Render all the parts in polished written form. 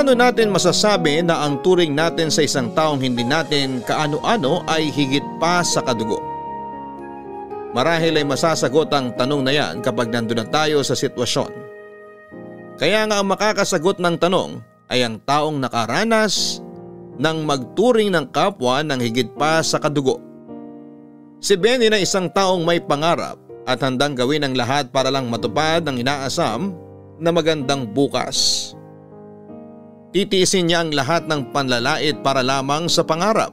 Paano natin masasabi na ang turing natin sa isang taong hindi natin kaano-ano ay higit pa sa kadugo? Marahil ay masasagot ang tanong na yan kapag nandun na tayo sa sitwasyon. Kaya nga ang makakasagot ng tanong ay ang taong nakaranas ng magturing ng kapwa ng higit pa sa kadugo. Si Benny na isang taong may pangarap at handang gawin ang lahat para lang matupad ang inaasam na magandang bukas. Titiisin niya ang lahat ng panlalait para lamang sa pangarap.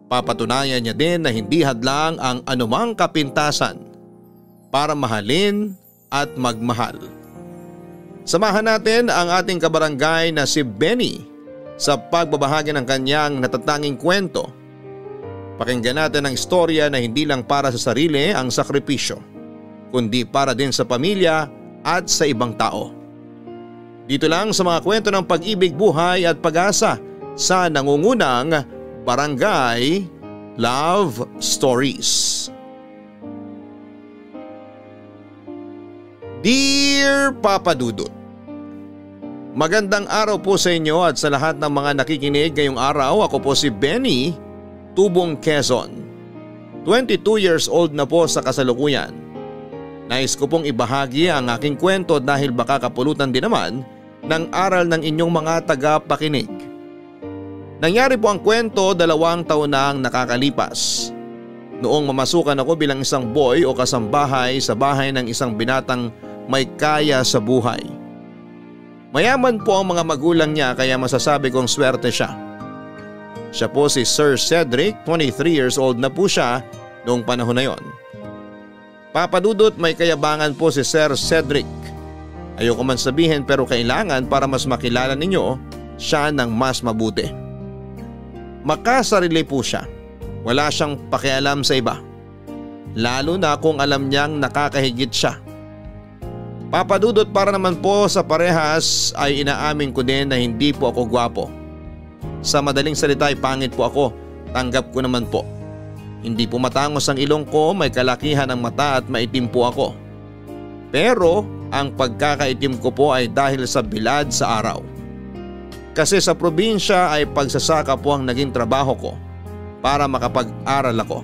Papatunayan niya din na hindi hadlang ang anumang kapintasan para mahalin at magmahal. Samahan natin ang ating kabarangay na si Benny sa pagbabahagi ng kanyang natatanging kwento. Pakinggan natin ang istorya na hindi lang para sa sarili ang sakripisyo, kundi para din sa pamilya at sa ibang tao. Dito lang sa mga kwento ng pag-ibig, buhay at pag-asa sa nangungunang Barangay Love Stories. Dear Papa Dudut, magandang araw po sa inyo at sa lahat ng mga nakikinig ngayong araw. Ako po si Benny, Tubong, Quezon. 22 years old na po sa kasalukuyan. Nais ko pong ibahagi ang aking kwento dahil baka kapulutan din naman ng aral ng inyong mga tagapakinig. Nangyari po ang kwento 2 taon na ang nakakalipas. Noong mamasukan ako bilang isang boy o kasambahay sa bahay ng isang binatang may kaya sa buhay. Mayaman po ang mga magulang niya kaya masasabi kong swerte siya. Siya po si Sir Cedric, 23 years old na po siya noong panahon na yon. Papa Dudut, may kayabangan po si Sir Cedric. Ayoko man sabihin pero kailangan para mas makilala ninyo siya ng mas mabuti. Makasarili po siya. Wala siyang pakialam sa iba. Lalo na kung alam niyang nakakahigit siya. Papa Dudut, para naman po sa parehas ay inaamin ko din na hindi po ako gwapo. Sa madaling salita ay pangit po ako. Tanggap ko naman po. Hindi po matangos ang ilong ko, may kalakihan ang mata at maitim po ako. Pero ang pagkakaitim ko po ay dahil sa bilad sa araw. Kasi sa probinsya ay pagsasaka po ang naging trabaho ko para makapag-aral ako.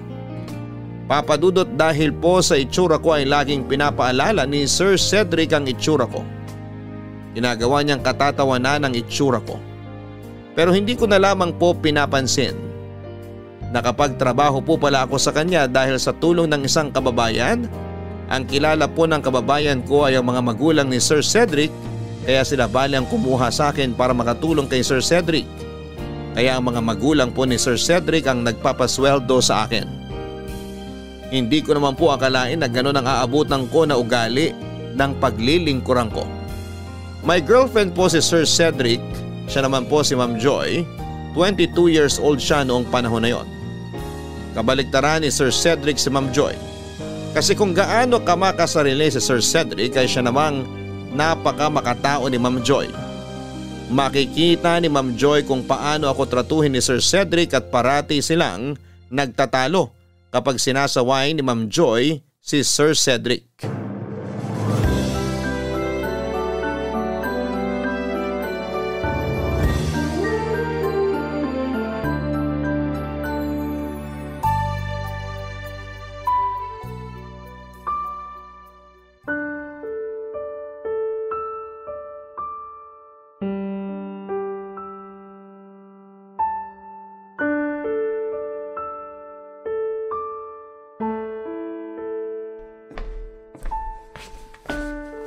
Papa Dudut, dahil po sa itsura ko ay laging pinapaalala ni Sir Cedric ang itsura ko. Ginagawa niyang katatawanan ang itsura ko. Pero hindi ko na lamang po pinapansin. Nakapagtrabaho po pala ako sa kanya dahil sa tulong ng isang kababayan. Ang kilala po ng kababayan ko ay ang mga magulang ni Sir Cedric, kaya sila balang kumuha sa akin para makatulong kay Sir Cedric. Kaya ang mga magulang po ni Sir Cedric ang nagpapasweldo sa akin. Hindi ko naman po akalain na gano'n ang aabutan ko na ugali ng paglilingkuran ko. My girlfriend po si Sir Cedric, siya naman po si Ma'am Joy, 22 years old siya noong panahon na yon. Kabaliktaran ni Sir Cedric si Ma'am Joy. Kasi kung gaano ka makasarili si Sir Cedric ay siya namang napaka makatao ni Ma'am Joy. Makikita ni Ma'am Joy kung paano ako tratuhin ni Sir Cedric at parati silang nagtatalo kapag sinasaway ni Ma'am Joy si Sir Cedric.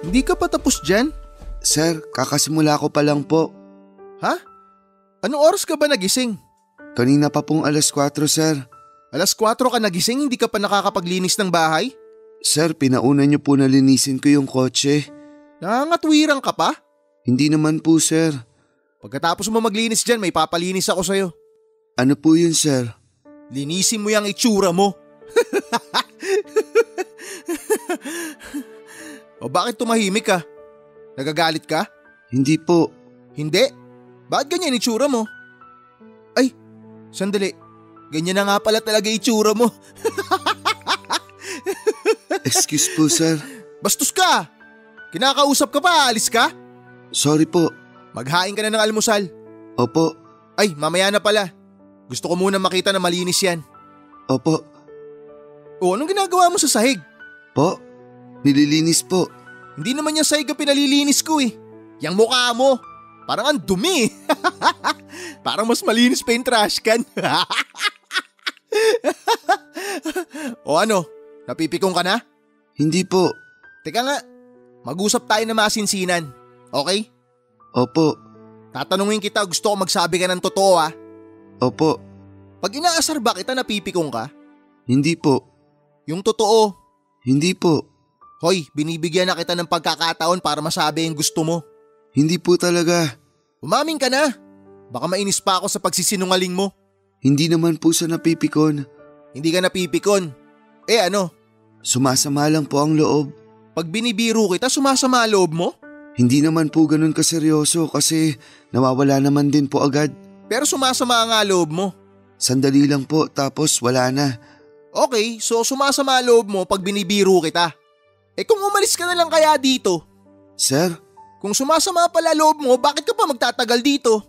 Hindi ka pa tapos dyan? Sir, kakasimula ko pa lang po. Ha? Anong oras ka ba nagising? Kanina pa pong 4:00, sir. 4:00 ka nagising, hindi ka pa nakakapaglinis ng bahay? Sir, pinauna niyo po na linisin ko yung kotse. Nangangatwirang ka pa? Hindi naman po, sir. Pagkatapos mo maglinis dyan, may papalinis ako sa'yo. Ano po yun, sir? Linisin mo yung itsura mo. O bakit tumahimik ka? Nagagalit ka? Hindi po. Hindi? Bakit ganyan itsura mo? Ay, sandali. Ganyan na nga pala talaga itsura mo. Excuse po, sir. Bastos ka! Kinakausap ka pa, alis ka? Sorry po. Maghain ka na ng almusal. Opo. Ay, mamaya na pala. Gusto ko muna makita na malinis yan. Opo. O, anong ginagawa mo sa sahig? Po, nililinis po. Hindi naman yung sahig ang pinalilinis ko eh. Yang mukha mo. Parang ang dumi. Parang mas malinis pa yung trash can. O ano, napipikong ka na? Hindi po. Teka nga, mag-usap tayo na masinsinan. Okay? Opo. Tatanungin kita, gusto ko magsabi ka ng totoo ha. Opo. Pag inaasar ba kita, napipikong ka? Hindi po. Yung totoo. Hindi po. Hoy, binibigyan na kita ng pagkakataon para masabi yung gusto mo. Hindi po talaga. Umamin ka na. Baka mainis pa ako sa pagsisinungaling mo. Hindi naman po sa napipikon. Hindi ka napipikon. Eh ano? Sumasama lang po ang loob. Pag binibiro kita, sumasama loob mo? Hindi naman po ganun kaseryoso kasi nawawala naman din po agad. Pero sumasama nga loob mo. Sandali lang po tapos wala na. Okay, so sumasama loob mo pag binibiro kita. Eh kung umalis ka na lang kaya dito? Sir? Kung sumasama pala loob mo, bakit ka pa magtatagal dito?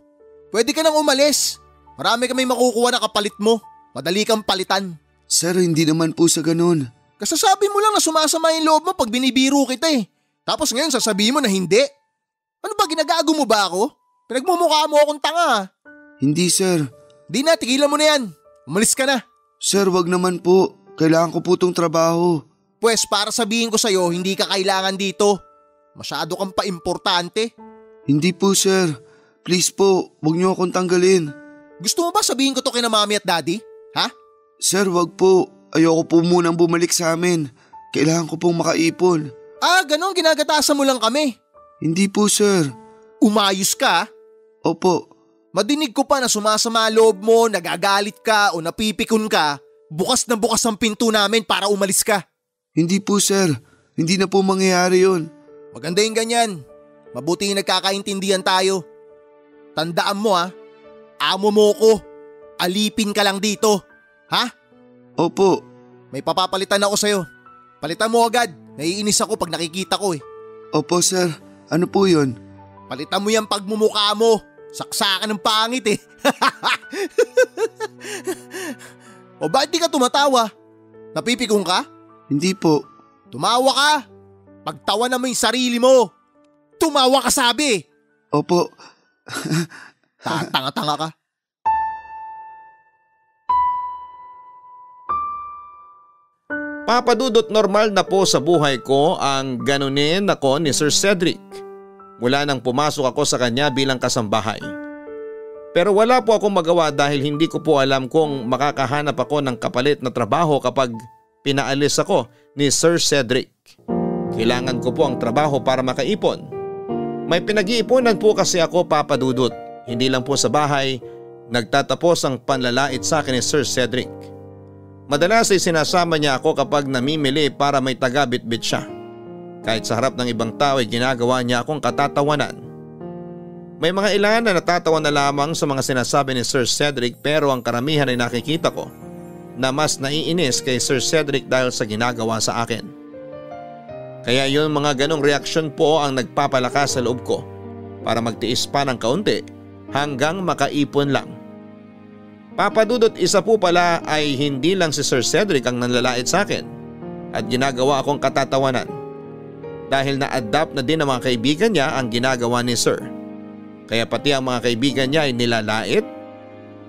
Pwede ka nang umalis. Marami kami makukuha na kapalit mo. Madali kang palitan. Sir, hindi naman po sa ganun. Kasasabi mo lang na sumasama yung loob mo pag binibiro kita eh. Tapos ngayon sasabihin mo na hindi. Ano ba, ginagago mo ba ako? Pinagmumukha mo akong tanga. Hindi sir. Di na, tigilan mo na yan. Umalis ka na. Sir, wag naman po. Kailangan ko po tong trabaho. Pwes para sabihin ko sa'yo, hindi ka kailangan dito. Masyado kang pa-importante. Hindi po sir. Please po, wag niyo akong tanggalin. Gusto mo ba sabihin ko to kina mami at daddy? Ha? Sir, wag po. Ayoko po munang bumalik sa amin. Kailangan ko pong makaipon. Ah, ganon, ginagatasan mo lang kami. Hindi po sir. Umayos ka? Opo. Madinig ko pa na sumasama loob mo, nagagalit ka o napipikon ka. Bukas na bukas ang pinto namin para umalis ka. Hindi po sir. Hindi na po mangyayari yun. Maganda yung ganyan. Mabuti yung nagkakaintindihan tayo. Tandaan mo ha, amo mo ko. Alipin ka lang dito. Ha? Opo. May papapalitan ako sa'yo. Palitan mo agad. Naiinis ako pag nakikita ko eh. Opo sir. Ano po yun? Palitan mo yung pagmumukha mo. Saksakan ng pangit eh. O bakit di ka tumatawa? Napipikong ka? Hindi po. Tumawa ka. Pagtawa na mo yung sarili mo. Tumawa ka sabi. Opo. Tanga-tanga ka. Papadudot, normal na po sa buhay ko ang ganunin ako ni Sir Cedric mula nang pumasok ako sa kanya bilang kasambahay. Pero wala po akong magawa dahil hindi ko po alam kung makakahanap ako ng kapalit na trabaho kapag pinaalis ako ni Sir Cedric. Kailangan ko po ang trabaho para makaipon. May pinag-iipunan po kasi ako, Papadudot. Hindi lang po sa bahay, nagtatapos ang panlalait sa akin ni Sir Cedric. Madalas ay sinasama niya ako kapag namimili para may taga-bitbit siya. Kahit sa harap ng ibang tao ay ginagawa niya akong katatawanan. May mga ilan na natatawa na lamang sa mga sinasabi ni Sir Cedric pero ang karamihan ay nakikita ko na mas naiinis kay Sir Cedric dahil sa ginagawa sa akin. Kaya yun, mga ganong reaksyon po ang nagpapalakas sa loob ko para magtiis pa ng kaunti hanggang makaipon lang. Papadudot, isa po pala ay hindi lang si Sir Cedric ang nanlalait sa akin at ginagawa akong katatawanan dahil na-adapt na din ng mga kaibigan niya ang ginagawa ni Sir. Kaya pati ang mga kaibigan niya ay nilalait,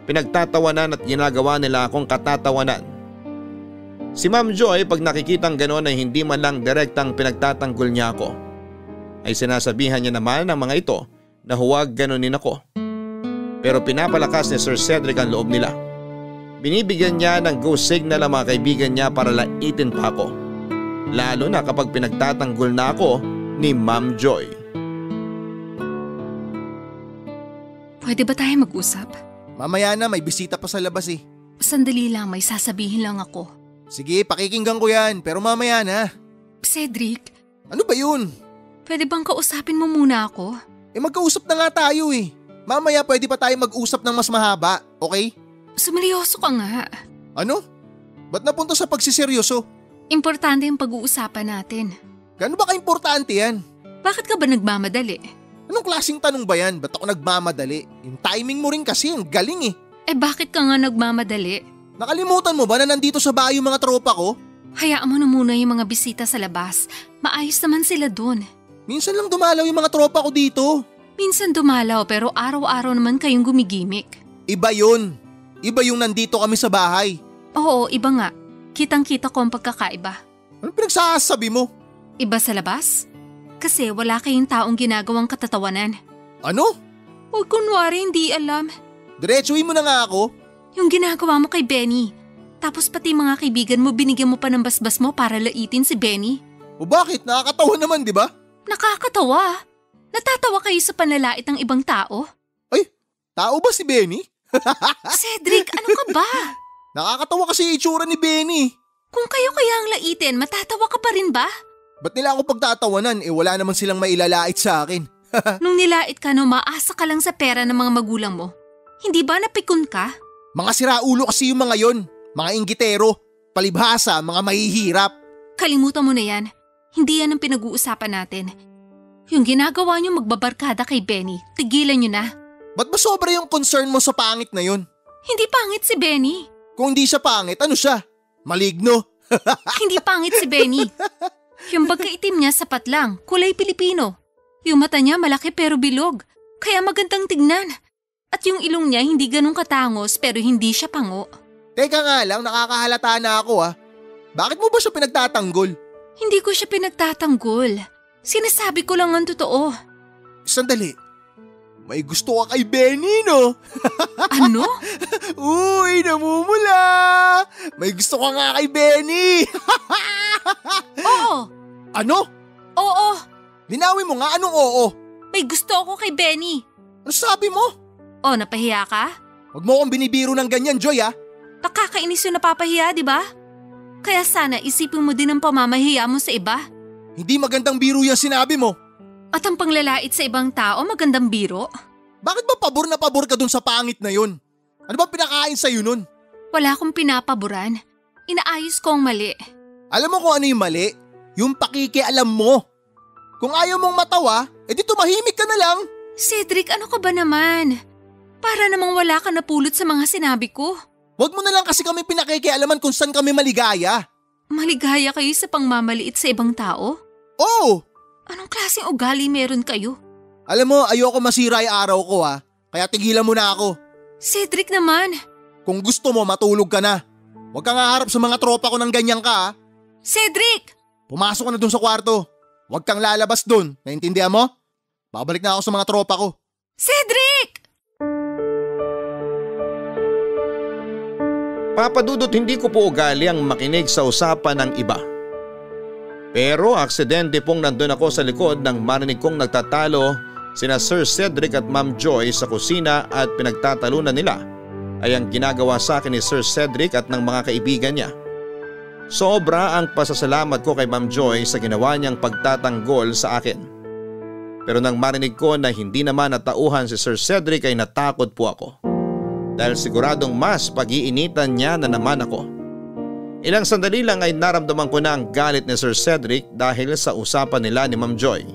pinagtatawanan at ginagawa nila akong katatawanan. Si Ma'am Joy, pag nakikitang gano'n ay hindi man lang direktang pinagtatanggol niya ako, ay sinasabihan niya naman ng mga ito na huwag ganunin ako. Pero pinapalakas ni Sir Cedric ang loob nila. Binibigyan niya ng go signal ang mga kaibigan niya para laitin pa ako. Lalo na kapag pinagtatanggol na ako ni Ma'am Joy. Pwede ba tayo mag-usap? Mamaya na, may bisita pa sa labas eh. Sandali lang, may sasabihin lang ako. Sige, pakikinggan ko yan, pero mamaya na. Cedric, Ano ba yun? pwede bang kausapin mo muna ako? Eh magkausap na nga tayo eh. Mamaya pwede pa tayo mag-usap ng mas mahaba, okay? Sumalyoso ka nga. Ano? Ba't napunta sa pagsiseryoso? Importante yung pag-uusapan natin. Gano'n ba ka-importante yan? Bakit ka ba nagmamadali? Anong klaseng tanong ba yan? Ba't ako nagmamadali? Yung timing mo rin kasi, ang galing eh. Bakit ka nga nagmamadali? Nakalimutan mo ba na nandito sa bahay yung mga tropa ko? Hayaan mo na muna yung mga bisita sa labas. Maayos naman sila dun. Minsan lang dumalaw yung mga tropa ko dito. Minsan dumalaw pero araw-araw naman kayong gumigimik. Iba yun. Iba yung nandito kami sa bahay. Oo, iba nga. Kitang-kita ko ang pagkakaiba. Ano pinagsasabi mo? Iba sa labas? Kasi wala kayong taong ginagawang katatawanan. Ano? Huwag kunwari hindi alam. Diretsuhin mo na nga ako. Yung ginagawa mo kay Benny. Tapos pati mga kaibigan mo binigyan mo pa ng basbas mo para laitin si Benny. O bakit? Nakakatawa naman, di ba? Nakakatawa. Natatawa kayo sa panlalait ng ibang tao? Ay, tao ba si Benny? Cedric, ano ka ba? Nakakatawa kasi yung itsura ni Benny. Kung kayo kaya ang laitin, matatawa ka pa rin ba? Ba't nila ako pagtatawanan? Wala naman silang mailalait sa akin. Nung nilait ka no, maasa ka lang sa pera ng mga magulang mo. Hindi ba napikon ka? Mga siraulo kasi yung mga yon. Mga inggitero, palibhasa, mga mahihirap. Kalimutan mo na yan. Hindi yan ang pinag-uusapan natin. Yung ginagawa niyo magbabarkada kay Benny, tigilan niyo na. Ba't ba sobra yung concern mo sa pangit na yon? Hindi pangit si Benny. Kung hindi siya pangit, ano siya? Maligno? Hindi pangit si Benny. Yung pagkaitim niya sapat lang, kulay Pilipino. Yung mata niya malaki pero bilog, kaya magandang tignan. At yung ilong niya hindi ganun katangos pero hindi siya pango. Teka nga lang, nakakahalata na ako ah. Bakit mo ba siya pinagtatanggol? Hindi ko siya pinagtatanggol. Sinasabi ko lang ang totoo. Sandali. May gusto ka kay Benny, no? Ano? Uy, namumula! May gusto ka nga kay Benny! Oo! Ano? Oo! Linawin mo nga, anong oo? May gusto ako kay Benny. Ano sabi mo? Oh, napahiya ka? Huwag mo akong binibiro ng ganyan, Joy ah. Nakakainis yung napapahiya, di ba? Kaya sana isipin mo din ang pamamahiya mo sa iba. Hindi magandang biro yan sinabi mo. At ang panglalait sa ibang tao, magandang biro. Bakit ba pabor na pabor ka dun sa pangit na yun? Ano ba pinakain sa'yo nun? Wala akong pinapaboran. Inaayos ko ang mali. Alam mo kung ano yung mali? Yung pakikialam mo. Kung ayaw mong matawa, edi tumahimik ka na lang. Cedric, ano ka ba naman? Para namang wala ka napulot sa mga sinabi ko. Huwag mo na lang kasi kami pinakikialaman kung saan kami maligaya. Maligaya kayo sa pangmamaliit sa ibang tao? Oo! Anong klaseng ugali meron kayo? Alam mo, ayoko masira yung araw ko ha. Kaya tigilan mo na ako. Cedric naman. Kung gusto mo, matulog ka na. Huwag kang haharap sa mga tropa ko ng ganyan ka ha. Cedric! Pumasok ka na dun sa kwarto. Huwag kang lalabas dun. Naintindihan mo? Babalik na ako sa mga tropa ko. Cedric! Papadudot, hindi ko po ugali ang makinig sa usapan ng iba. Pero aksidente pong nandun ako sa likod nang marinig kong nagtatalo sina Sir Cedric at Ma'am Joy sa kusina at pinagtatalunan nila ay ang ginagawa sa akin ni Sir Cedric at ng mga kaibigan niya. Sobra ang pasasalamat ko kay Ma'am Joy sa ginawa niyang pagtatanggol sa akin. Pero nang marinig ko na hindi naman natauhan si Sir Cedric ay natakot po ako. Dahil siguradong mas pag-iinitan niya na naman ako. Ilang sandali lang ay naramdaman ko na ang galit ni Sir Cedric dahil sa usapan nila ni Ma'am Joy.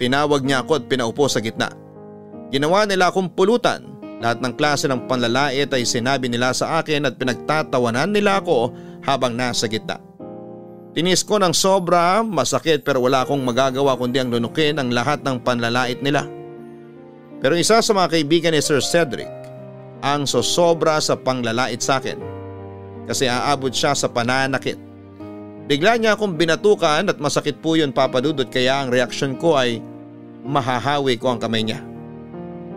Tinawag niya ako at pinaupo sa gitna. Ginawa nila akong pulutan. Lahat ng klase ng panlalait ay sinabi nila sa akin at pinagtatawanan nila ako habang nasa gitna. Tinis ko ng sobra, masakit pero wala akong magagawa kundi ang lunukin ang lahat ng panlalait nila. Pero isa sa mga kaibigan ni Sir Cedric ang sosobra sa panglalait sa akin. Kasi aabot siya sa pananakit. Bigla niya akong binatukan at masakit po yun, Papadudot, kaya ang reaksyon ko ay mahahawi ko ang kamay niya.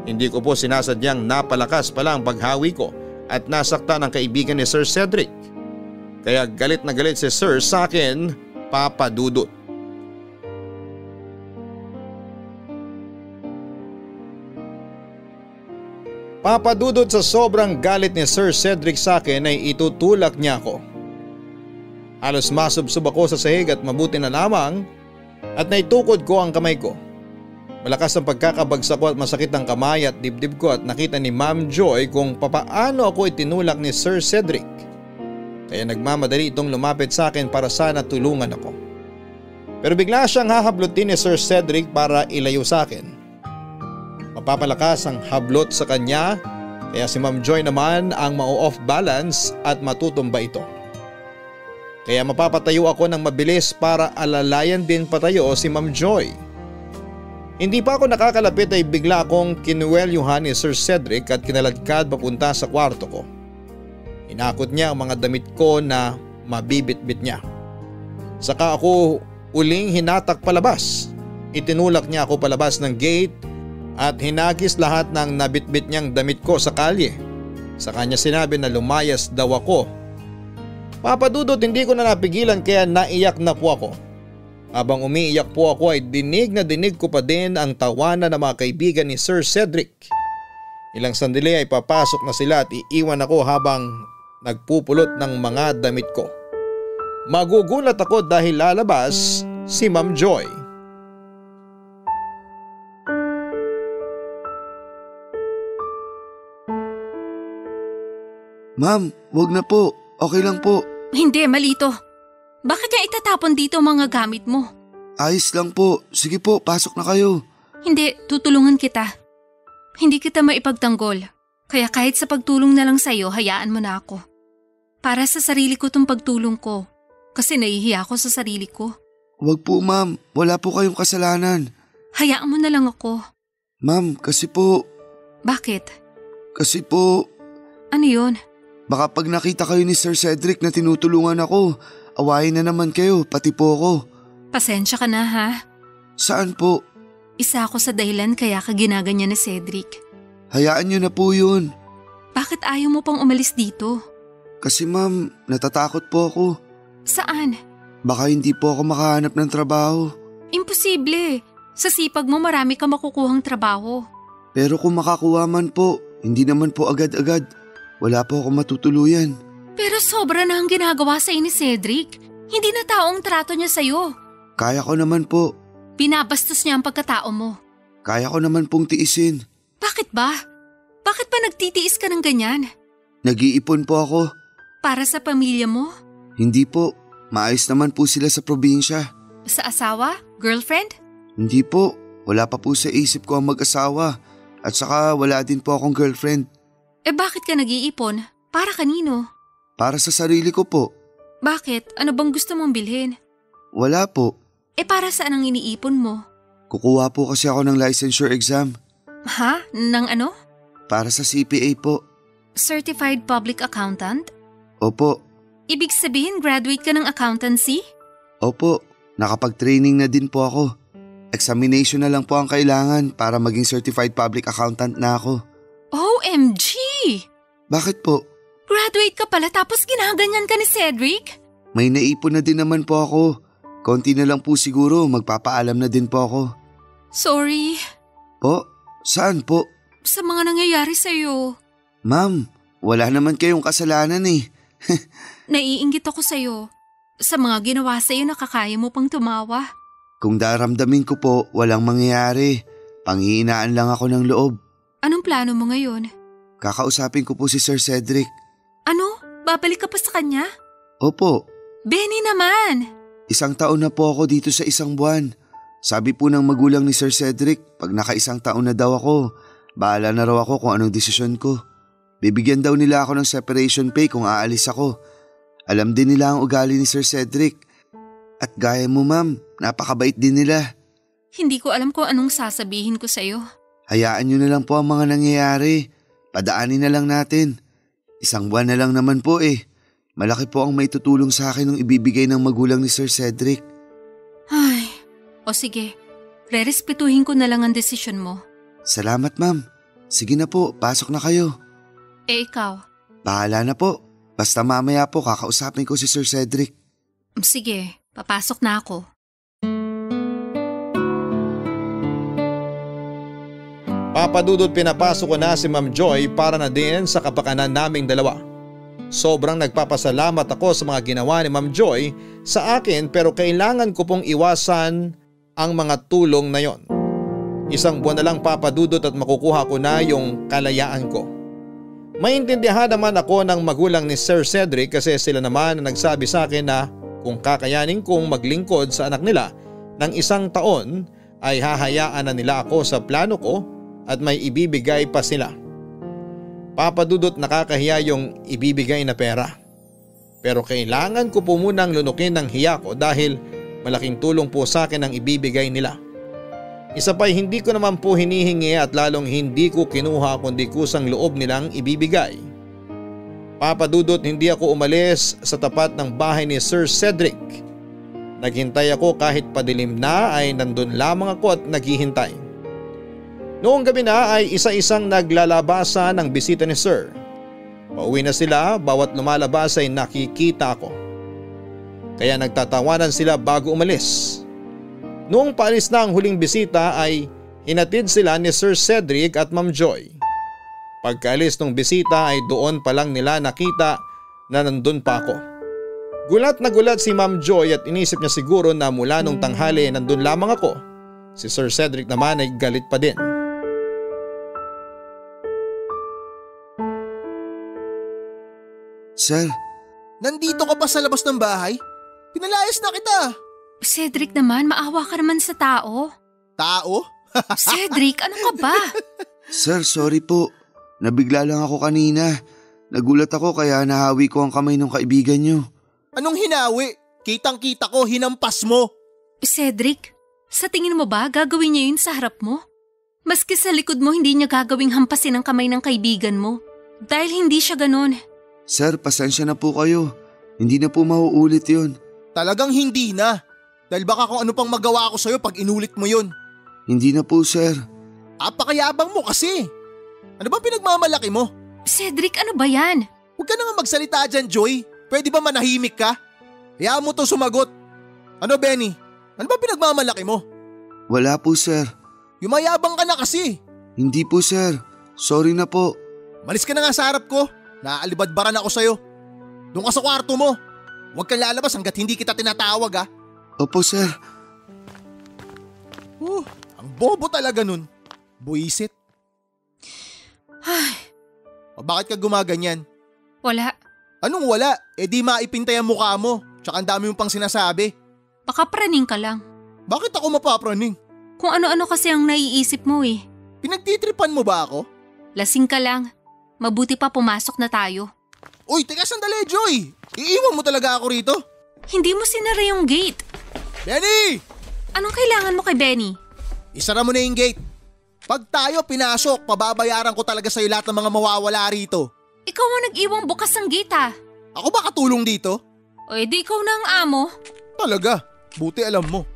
Hindi ko po sinasadyang napalakas pala ang paghawi ko at nasaktan ang kaibigan ni Sir Cedric. Kaya galit na galit si Sir sa akin, Papadudot. Papadudot, sa sobrang galit ni Sir Cedric sa akin ay itutulak niya ako. Halos masubsob ako sa sahig at mabuti na lamang at naitukod ko ang kamay ko. Malakas ang pagkakabagsak ko at masakit ang kamay at dibdib ko at nakita ni Ma'am Joy kung papaano ako itinulak ni Sir Cedric. Kaya nagmamadali itong lumapit sa akin para sana tulungan ako. Pero bigla siyang hahablutin ni Sir Cedric para ilayo sa akin. Mapapalakas ang hablot sa kanya kaya si Ma'am Joy naman ang ma-off balance at matutumba ito. Kaya mapapatayo ako ng mabilis para alalayan din patayo si Ma'am Joy. Hindi pa ako nakakalapit ay bigla akong kinuwelyuhan ni Sir Cedric at kinaladkad papunta sa kwarto ko. Inakot niya ang mga damit ko na mabibitbit niya. Saka ako uling hinatak palabas. Itinulak niya ako palabas ng gate at hinagis lahat ng nabitbit niyang damit ko sa kalye. Sa kanya sinabi na lumayas daw ako. Papadudot, hindi ko na napigilan kaya naiyak na po ako. Habang umiiyak po ako ay dinig na dinig ko pa din ang tawanan ng mga kaibigan ni Sir Cedric. Ilang sandali ay papasok na sila at iiwan ako habang nagpupulot ng mga damit ko. Magugulat ako dahil lalabas si Ma'am Joy. Ma'am, wag na po. Okay lang po. Hindi, mali ito. Bakit niya itatapon dito ang mga gamit mo? Ayos lang po. Sige po, pasok na kayo. Hindi, tutulungan kita. Hindi kita maipagtanggol. Kaya kahit sa pagtulong na lang sa'yo, hayaan mo na ako. Para sa sarili ko tong pagtulong ko. Kasi nahihiya ako sa sarili ko. Wag po ma'am, wala po kayong kasalanan. Hayaan mo na lang ako. Ma'am, kasi po… Bakit? Kasi po… Ano yun? Baka pag nakita kayo ni Sir Cedric na tinutulungan ako, awayin na naman kayo, pati po ako. Pasensya ka na ha? Saan po? Isa ako sa dahilan kaya ka ginaganyan ni Cedric. Hayaan niyo na po yun. Bakit ayaw mo pang umalis dito? Kasi ma'am, natatakot po ako. Saan? Baka hindi po ako makahanap ng trabaho. Imposible. Sa sipag mo marami ka makukuhang trabaho. Pero kung makakuha man po, hindi naman po agad-agad. Wala po ako matutuluyan. Pero sobra na ang ginagawa sa ni Cedric. Hindi na taong trato niya sa'yo. Kaya ko naman po. Binabastos niya ang pagkatao mo. Kaya ko naman pong tiisin. Bakit ba? Bakit ba nagtitiis ka ng ganyan? Nag-iipon po ako. Para sa pamilya mo? Hindi po. Maayos naman po sila sa probinsya. Sa asawa? Girlfriend? Hindi po. Wala pa po sa isip ko ang mag-asawa. At saka wala din po akong girlfriend. Eh bakit ka nag-iipon? Para kanino? Para sa sarili ko po. Bakit? Ano bang gusto mong bilhin? Wala po. Eh para saan ang iniipon mo? Kukuha po kasi ako ng licensure exam. Ha? Nang ano? Para sa CPA po. Certified Public Accountant? Opo. Ibig sabihin graduate ka ng accountancy? Opo. Nakapag-training na din po ako. Examination na lang po ang kailangan para maging certified public accountant na ako. OMG! Bakit po? Graduate ka pala tapos ginaganyan ka ni Cedric? May naipon na din naman po ako. Konti na lang po siguro, magpapaalam na din po ako. Sorry. Po? Saan po? Sa mga nangyayari sa'yo. Ma'am, wala naman kayong kasalanan eh. Naiinggit ako sa'yo. Sa mga ginawa sa'yo nakakaya mo pang tumawa. Kung daramdamin ko po, walang mangyayari. Panghihinaan lang ako ng loob. Anong plano mo ngayon? Kakausapin ko po si Sir Cedric. Ano? Babalik ka pa sa kanya? Opo. Benny naman! 1 taon na po ako dito sa 1 buwan. Sabi po ng magulang ni Sir Cedric, pag naka-1 taon na daw ako, bahala na raw ako kung anong desisyon ko. Bibigyan daw nila ako ng separation pay kung aalis ako. Alam din nila ang ugali ni Sir Cedric. At gaya mo ma'am, napakabait din nila. Hindi ko alam kung anong sasabihin ko sa'yo. Hayaan nyo na lang po ang mga nangyayari. Padaanin na lang natin. 1 buwan na lang naman po eh. Malaki po ang may tutulong sa akin ng ibibigay ng magulang ni Sir Cedric. Ay, o sige. Rerespetuhin ko na lang ang desisyon mo. Salamat ma'am. Sige na po, pasok na kayo. Eh ikaw? Bahala na po. Basta mamaya po kakausapin ko si Sir Cedric. Sige, papasok na ako. Papadudot pinapasok ko na si Ma'am Joy para na din sa kapakanan naming dalawa. Sobrang nagpapasalamat ako sa mga ginawa ni Ma'am Joy sa akin pero kailangan ko pong iwasan ang mga tulong na yon. 1 buwan na lang papadudot at makukuha ko na yung kalayaan ko. Maintindihan naman ako ng magulang ni Sir Cedric kasi sila naman ang nagsabi sa akin na kung kakayanin kong maglingkod sa anak nila ng 1 taon ay hahayaan na nila ako sa plano ko at may ibibigay pa sila. Papa Dudut, nakakahiya yung ibibigay na pera. Pero kailangan ko po munang lunukin ng hiya ko dahil malaking tulong po sa akin ang ibibigay nila. Isa pa'y hindi ko naman po hinihingi at lalong hindi ko kinuha kundi kusang loob nilang ibibigay. Papa Dudut, hindi ako umalis sa tapat ng bahay ni Sir Cedric. Naghintay ako kahit padilim na ay nandun lamang ako at naghihintay. Noong gabi na ay isa-isang naglalabasa ng bisita ni Sir. Pauwi na sila, bawat lumalabas ay nakikita ako. Kaya nagtatawanan sila bago umalis. Noong paalis na ang huling bisita ay hinatid sila ni Sir Cedric at Ma'am Joy. Pagkaalis ng bisita ay doon pa lang nila nakita na nandun pa ako. Gulat na gulat si Ma'am Joy at inisip niya siguro na mula nung tanghali nandun lamang ako. Si Sir Cedric naman ay galit pa din. Sir, Nandito ka pa sa labas ng bahay? Pinalayas na kita. Cedric naman, maawa ka naman sa tao. Tao? Cedric, ano ka ba? sir, sorry po. Nabigla lang ako kanina. Nagulat ako kaya nahawi ko ang kamay ng kaibigan niyo. Anong hinawi? Kitang-kita ko, hinampas mo. Cedric, sa tingin mo ba gagawin niya yun sa harap mo? Maski sa likod mo hindi niya gagawing hampasin ang kamay ng kaibigan mo. Dahil hindi siya ganon. Sir, pasensya na po kayo. Hindi na po mauulit yun. Talagang hindi na. Dahil baka kung ano pang magawa ko sa'yo pag inulit mo yun. Hindi na po, sir. Apakayabang mo kasi. Ano ba pinagmamalaki mo? Cedric, ano ba yan? Huwag ka na nga magsalita dyan, Joy. Pwede ba manahimik ka? Hayaan mo to sumagot. Ano, Benny? Ano ba pinagmamalaki mo? Wala po, sir. Yumayabang ka na kasi. Hindi po, sir. Sorry na po. Malis ka na nga sa harap ko. Naaalibadbaran ako sa'yo. Doon ka sa kwarto mo. Huwag kang lalabas hanggat hindi kita tinatawag, ha? Opo, sir. Ang bobo talaga nun. Buisit. Ay, O bakit ka gumaganyan? wala. Anong wala? Eh di maipintay ang mukha mo. Tsaka ang dami mo pang sinasabi. Baka praning ka lang. Bakit ako mapapraning? Kung ano-ano kasi ang naiisip mo eh. Pinagtitripan mo ba ako? Lasing ka lang. Mabuti pa pumasok na tayo. Uy, teka sandali, Joy! Iiwan mo talaga ako rito? Hindi mo sinara yung gate. Benny! Anong kailangan mo kay Benny? Isara mo na yung gate. Pag tayo pinasok, pababayaran ko talaga sa'yo lahat ng mga mawawala rito. Ikaw ang nag-iwang bukas ng gate ah. Ako ba katulong dito? O edi ikaw na ang amo. Talaga, buti alam mo.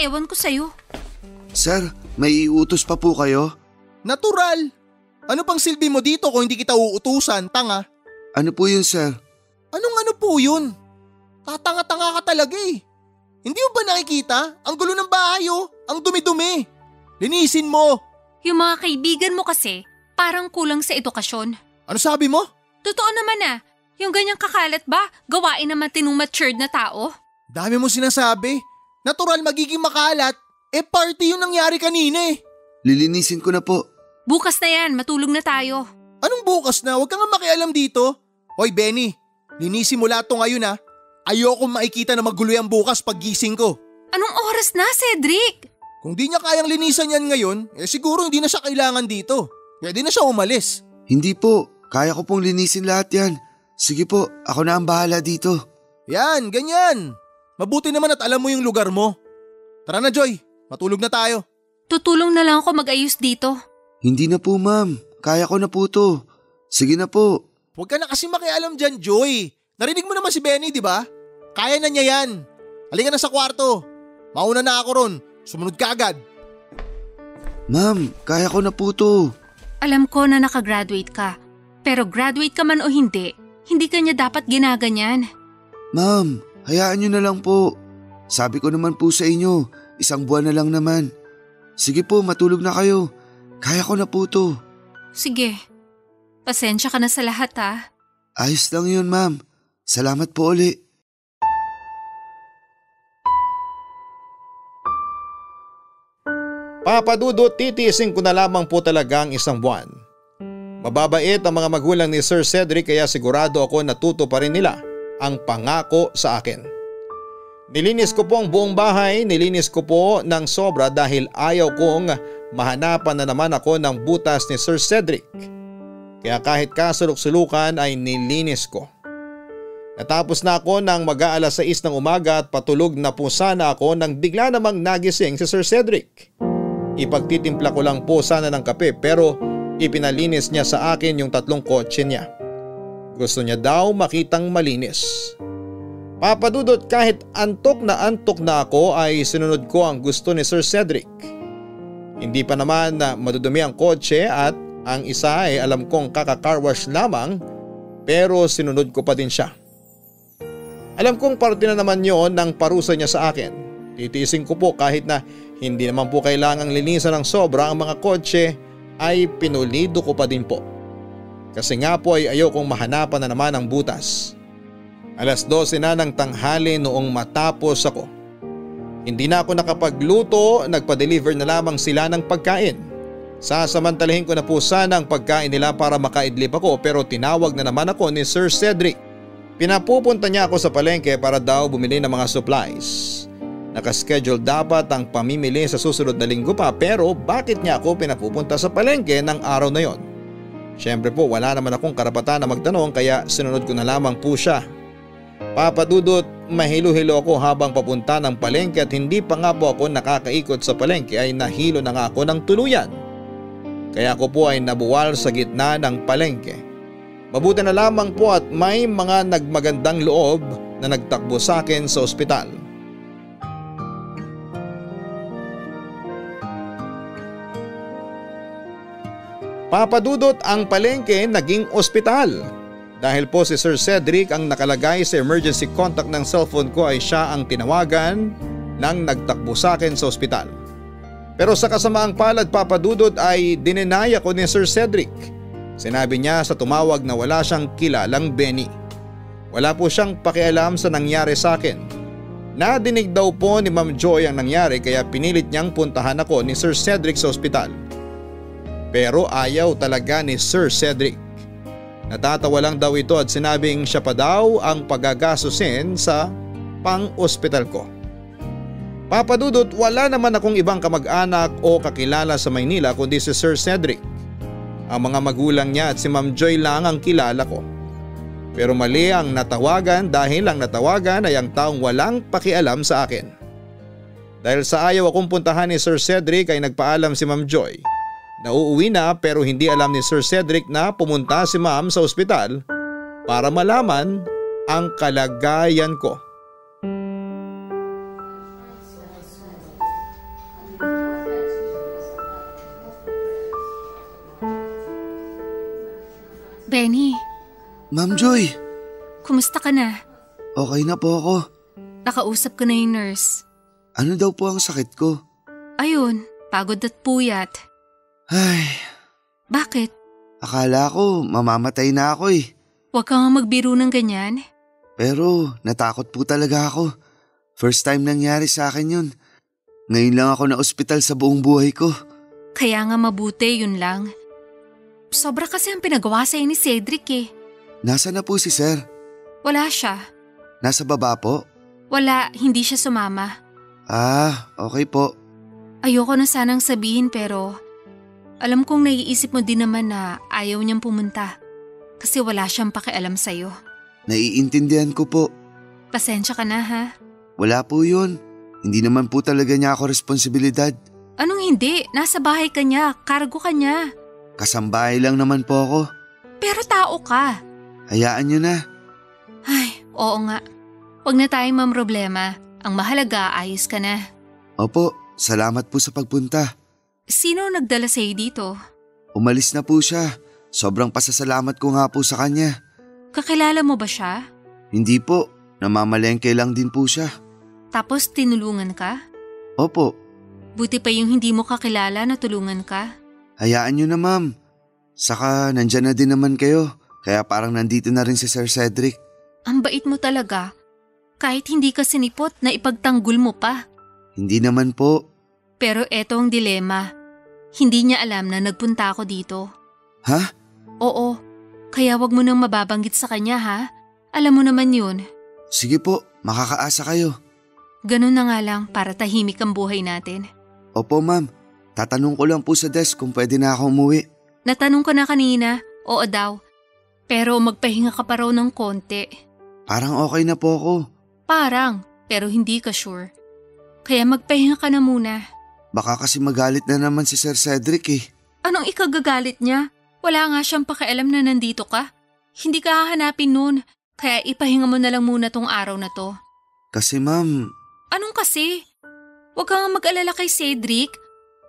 Ewan ko sa'yo. Sir, may iutos pa po kayo? Natural. Ano pang silbi mo dito kung hindi kita uutusan, tanga? Ano po yun, sir? Anong ano po yun? Tatanga-tanga ka talaga eh. Hindi mo ba nakikita? Ang gulo ng bahay oh. Ang dumi-dumi. Linisin mo. Yung mga kaibigan mo kasi, parang kulang sa edukasyon. Ano sabi mo? Totoo naman ah. Yung ganyang kakalat ba, gawain naman tinong matured na tao? Dami mo sinasabi. Natural magiging makalat. Eh party yung nangyari kanina eh. Lilinisin ko na po. Bukas na yan, matulog na tayo. Anong bukas na? Huwag ka nga makialam dito. Hoy Benny, linisin mo lahat to ngayon ha. Ayoko makikita na magulo yan bukas pag gising ko. Anong oras na, Cedric? Kung di niya kayang linisan yan ngayon, eh siguro hindi na siya kailangan dito. Kaya di na siya umalis. Hindi po. Kaya ko pong linisin lahat yan. Sige po, ako na ang bahala dito. Yan, ganyan. Mabuti naman at alam mo yung lugar mo. Tara na Joy, matulog na tayo. Tutulong na lang ako mag-ayos dito. Hindi na po, ma'am. Kaya ko na po to. Sige na po. Huwag ka na kasi makialam dyan, Joy. Narinig mo naman si Benny, di ba? Kaya na niya yan. Halika na sa kwarto. Mauna na ako ron. Sumunod ka agad. Ma'am, kaya ko na po to. Alam ko na nakagraduate ka. Pero graduate ka man o hindi ka niya dapat ginaganyan. Ma'am, hayaan nyo na lang po. Sabi ko naman po sa inyo, 1 buwan na lang naman. Sige po, matulog na kayo. Kaya ko na po to. Sige, pasensya ka na sa lahat ha. Ayos lang yun, ma'am. Salamat po uli. Papa Dudut, titiisin ko na lamang po talaga ang 1 buwan. Mababait ang mga magulang ni Sir Cedric kaya sigurado ako natuto pa rin nila ang pangako sa akin. Nilinis ko po ang buong bahay, nilinis ko po ng sobra dahil ayaw kong mahanapan na naman ako ng butas ni Sir Cedric. Kaya kahit kasulok-sulukan ay nilinis ko. Natapos na ako ng mag-aalas 6 ng umaga at patulog na po sana ako nang bigla namang nagising si Sir Cedric. Ipagtitimpla ko lang po sana ng kape pero ipinalinis niya sa akin yung 3 kotse niya. Gusto niya daw makitang malinis. Papadudot, kahit antok na ako ay sinunod ko ang gusto ni Sir Cedric. Hindi pa naman na madudumi ang kotse at ang isa ay alam kong kaka-car wash lamang pero sinunod ko pa din siya. Alam kong parte na naman yon ng parusa niya sa akin. Titiisin ko po kahit na hindi naman po kailangang linisan ng sobra ang mga kotse ay pinulido ko pa din po. Kasi nga po ay ayokong mahanapan na naman ang butas. Alas 12 na ng tanghali noong matapos ako. Hindi na ako nakapagluto, nagpa-deliver na lamang sila ng pagkain. Sasamantalahin ko na po sana ang pagkain nila para makaidlip ako pero tinawag na naman ako ni Sir Cedric. Pinapupunta niya ako sa palengke para daw bumili ng mga supplies. Nakaschedule dapat ang pamimili sa susunod na linggo pa pero bakit niya ako pinapupunta sa palengke ng araw na yon? Siyempre po wala naman akong karapatan na magtanong kaya sinunod ko na lamang po siya. Papadudot, mahilo-hilo ako habang papunta ng palengke at hindi pa nga po ako nakakaikot sa palengke ay nahilo na nga ako ng tuluyan. Kaya ako po ay nabuwal sa gitna ng palengke. Mabuti na lamang po at may mga nagmagandang loob na nagtakbo sa akin sa ospital. Papadudot, ang palengke naging ospital. Dahil po si Sir Cedric ang nakalagay sa emergency contact ng cellphone ko ay siya ang tinawagan nang nagtakbo sa akin sa ospital. Pero sa kasamaang palad, Papadudot, ay dininaya ko ni Sir Cedric. Sinabi niya sa tumawag na wala siyang kilalang Benny. Wala po siyang pakialam sa nangyari sa akin. Nadinig daw po ni Ma'am Joy ang nangyari kaya pinilit niyang puntahan ako ni Sir Cedric sa ospital. Pero ayaw talaga ni Sir Cedric. Natatawa lang daw ito at sinabing siya pa daw ang pagagasusin sa pang-ospital ko. Papadudot, wala naman akong ibang kamag-anak o kakilala sa Maynila kundi si Sir Cedric. Ang mga magulang niya at si Ma'am Joy lang ang kilala ko. Pero mali ang natawagan dahil ang natawagan ay ang taong walang pakialam sa akin. Dahil sa ayaw akong puntahan ni Sir Cedric ay nagpaalam si Ma'am Joy. Nauuwi na pero hindi alam ni Sir Cedric na pumunta si Ma'am sa ospital para malaman ang kalagayan ko. Benny. Ma'am Joy. Kumusta ka na? Okay na po ako. Nakausap ko na yung nurse. Ano daw po ang sakit ko? Ayun, pagod at puyat. Ay. Bakit? Akala ko mamamatay na ako eh. Huwag ka nga magbiro ng ganyan. Pero natakot po talaga ako. First time nangyari sa akin yun. Ngayon lang ako na ospital sa buong buhay ko. Kaya nga mabuti, yun lang. Sobra kasi ang pinagawa sa'yo ni Cedric eh. Nasa na po si Sir? Wala siya. Nasa baba po? Wala, hindi siya sumama. Ah, okay po. Ayoko na sanang sabihin pero alam kong naiisip mo din naman na ayaw niyang pumunta. Kasi wala siyang pakialam sa'yo. Naiintindihan ko po. Pasensya ka na ha? Wala po yun. Hindi naman po talaga niya ako responsibilidad. Anong hindi? Nasa bahay ka niya, cargo ka niya. Kasambahay lang naman po ako. Pero tao ka. Hayaan niyo na. Ay, oo nga. Huwag na tayong mamroblema. Ang mahalaga, ayos ka na. Opo, salamat po sa pagpunta. Sino nagdala sa'yo dito? Umalis na po siya. Sobrang pasasalamat ko nga po sa kanya. Kakilala mo ba siya? Hindi po, namamalengke lang din po siya. Tapos tinulungan ka? Opo. Buti pa yung hindi mo kakilala na tulungan ka. Hayaan niyo na ma'am. Saka nandyan na din naman kayo. Kaya parang nandito na rin si Sir Cedric. Ang bait mo talaga. Kahit hindi ka sinipot na ipagtanggol mo pa. Hindi naman po. Pero eto ang dilema. Hindi niya alam na nagpunta ako dito. Ha? Oo. Kaya wag mo nang mababanggit sa kanya ha. Alam mo naman yun. Sige po, makakaasa kayo. Ganun na nga lang para tahimik ang buhay natin. Opo ma'am, tatanong ko lang po sa desk kung pwede na ako umuwi. Natanong ko na kanina, oo daw. Pero magpahinga ka pa raw ng konti. Parang okay na po ako. Parang, pero hindi ka sure. Kaya magpahinga ka na muna. Baka kasi magalit na naman si Sir Cedric eh. Anong ikagagalit niya? Wala nga siyang pakialam na nandito ka. Hindi ka hahanapin nun, kaya ipahinga mo na lang muna tong araw na to. Kasi ma'am… Anong kasi? Huwag ka nga mag-alala kay Cedric.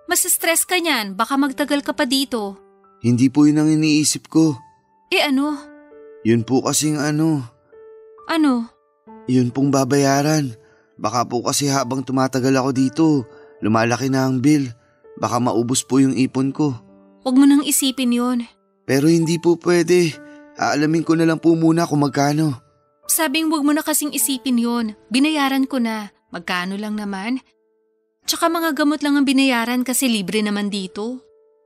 Mas stress ka niyan, baka magtagal ka pa dito. Hindi po yun ang iniisip ko. Eh ano? Yun po kasing ano… Ano? Yun pong babayaran. Baka po kasi habang tumatagal ako dito, lumalaki na ang bill. Baka maubos po yung ipon ko. Huwag mo nang isipin yon. Pero hindi po pwede. Aalamin ko na lang po muna kung magkano. Sabing huwag mo na kasing isipin yon. Binayaran ko na. Magkano lang naman? Tsaka mga gamot lang ang binayaran kasi libre naman dito.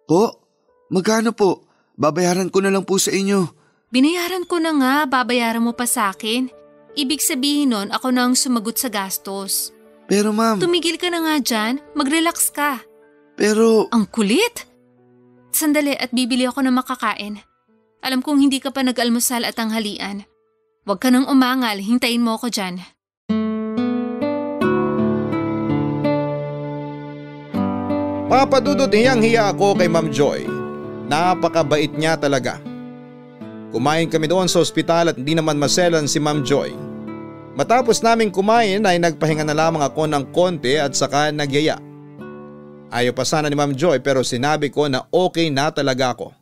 Po? Magkano po? Babayaran ko na lang po sa inyo. Binayaran ko na nga, babayaran mo pa sa akin. Ibig sabihin nun, ako na ang sumagot sa gastos. Pero ma'am… Tumigil ka na nga dyan, mag-relax ka. Pero… Ang kulit! Sandali at bibili ako ng makakain. Alam kong hindi ka pa nag-almusal at tanghalian. Huwag ka nang umangal, hintayin mo ako dyan. Papadudot hiyang-hiya ako kay Ma'am Joy. Napakabait niya talaga. Kumain kami doon sa ospital at hindi naman maselan si Ma'am Joy. Matapos naming kumain ay nagpahinga na lamang ako ng konti at saka nagyaya. Ayaw pa sana ni Ma'am Joy pero sinabi ko na okay na talaga ako.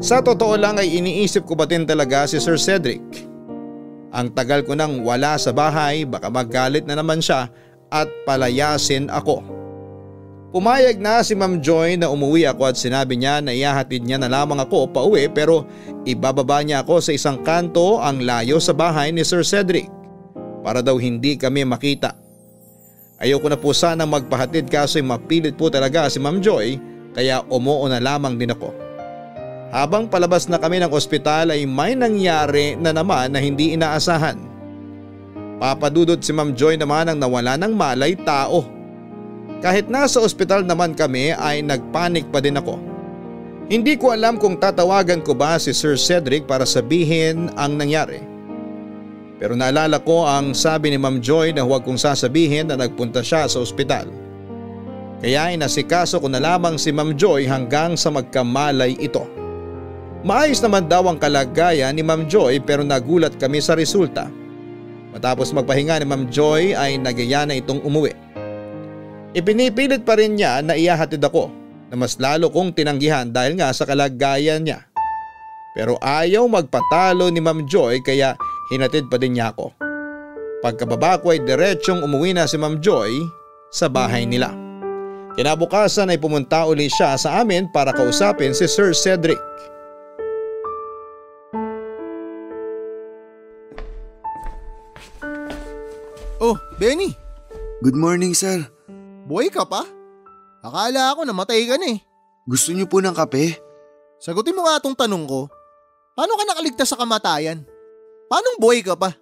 Sa totoo lang ay iniisip ko ba din talaga si Sir Cedric. Ang tagal ko nang wala sa bahay, baka magalit na naman siya at palayasin ako. Pumayag na si Ma'am Joy na umuwi ako at sinabi niya na ihahatid niya na lamang ako pauwi pero ibababa niya ako sa isang kanto ang layo sa bahay ni Sir Cedric para daw hindi kami makita. Ayoko na po sanang magpahatid kaso mapilit po talaga si Ma'am Joy kaya umuo na lamang din ako. Habang palabas na kami ng ospital ay may nangyari na naman na hindi inaasahan. Papadudot si Ma'am Joy naman ang nawala ng malay tao. Kahit nasa ospital naman kami ay nagpanik pa din ako. Hindi ko alam kung tatawagan ko ba si Sir Cedric para sabihin ang nangyari. Pero naalala ko ang sabi ni Ma'am Joy na huwag kong sasabihin na nagpunta siya sa ospital. Kaya inasikaso ko na lamang si Ma'am Joy hanggang sa magkamalay ito. Maayos naman daw ang kalagayan ni Ma'am Joy pero nagulat kami sa resulta. Matapos magpahinga ni Ma'am Joy ay nagaya na itong umuwi. Ipinipilit pa rin niya na ihahatid ako na mas lalo kong tinanggihan dahil nga sa kalagayan niya. Pero ayaw magpatalo ni Ma'am Joy kaya hinatid pa din niya ako. Pagkababa ko ay diretsyong umuwi na si Ma'am Joy sa bahay nila. Kinabukasan ay pumunta uli siya sa amin para kausapin si Sir Cedric. Oh, Benny! Good morning sir. Buhay ka pa? Akala ko namatay ka na eh. Gusto niyo po ng kape? Sagutin mo nga itong tanong ko. Paano ka nakaligtas sa kamatayan? Paanong buhay ka pa?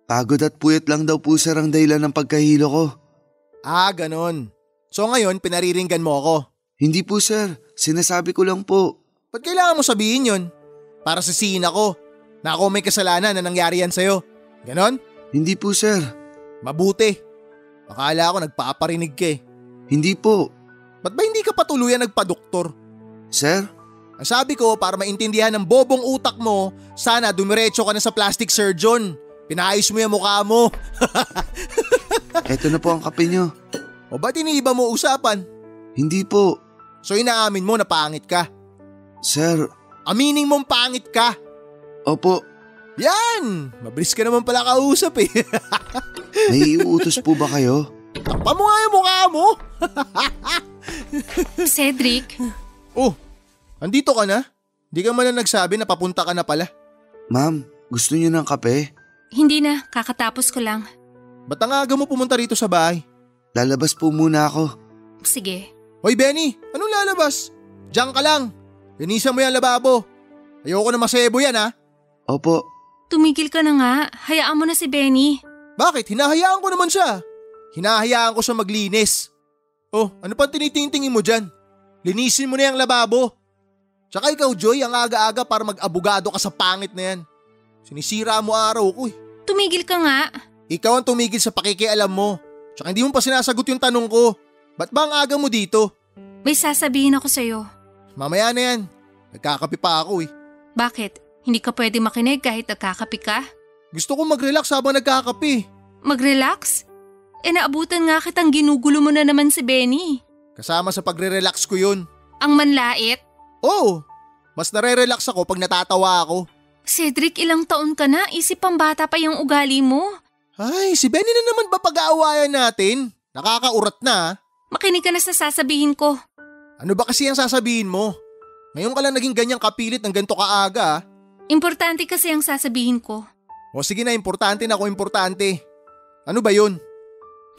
Pagod at puyat lang daw po sir ang dahilan ng pagkahilo ko. Ah, ganon. So ngayon pinariringgan mo ako? Hindi po sir, sinasabi ko lang po. Ba't kailangan mo sabihin yun? Para sisihin ako na ako may kasalanan na nangyari yan sa'yo. Ganon? Hindi po sir. Mabuti. Akala ko nagpaparinig ka eh. Hindi po. Ba't ba hindi ka patuluyan nagpa-doktor? Sir? Ang sabi ko para maintindihan ng bobong utak mo, sana dumiretso ka na sa plastic surgeon. Pinayos mo yung mukha mo. Eto na po ang kape nyo. O ba't iniiba mo usapan? Hindi po. So inaamin mo na pangit ka? Sir. Aminin mong pangit ka? Opo. Yan! Mabilis ka naman pala kausap eh. May iuutos po ba kayo? Takpa mo nga yung mukha mo. Cedric? Oh, andito ka na? Di ka man na nagsabi na papunta ka na pala. Ma'am, gusto niyo ng kape? Hindi na, kakatapos ko lang. Ba't ang aga mo pumunta rito sa bahay? Lalabas po muna ako. Sige. Hoy Benny, anong lalabas? Diyan ka lang. Linisan mo yung lababo. Ayoko na masebo yan ha. Opo. Tumigil ka na nga, hayaan mo na si Benny. Bakit? Hinahayaan ko naman siya. Hinahayaan ko siya maglinis. Oh, ano pang tinitingtingin mo dyan? Linisin mo na yung lababo. Tsaka ikaw, Joy, ang aga-aga para mag-abogado ka sa pangit na yan. Sinisira mo araw ko eh. Tumigil ka nga. Ikaw ang tumigil sa pakikialam mo. Tsaka hindi mo pa sinasagot yung tanong ko. Ba't ba ang aga mo dito? May sasabihin ako sa'yo. Mamaya na yan. Nagkakape pa ako eh. Bakit? Hindi ka pwede makinig kahit nagkakape ka? Gusto ko mag-relax habang nagkakape. Mag-relax? Naabutan nga kitang ginugulo mo na naman si Benny. Kasama sa pagre-relax ko yun. Ang manlait? Oo. Mas nare-relax ako pag natatawa ako. Cedric, ilang taon ka na? Isip pang bata pa yung ugali mo. Ay, si Benny na naman ba pag-aawayan natin? Nakakaurat na. Makinig ka na sa sasabihin ko. Ano ba kasi ang sasabihin mo? Ngayon ka lang naging ganyang kapilit ng ganito kaaga. Importante kasi ang sasabihin ko. O sige na, importante na ako importante. Ano ba yun?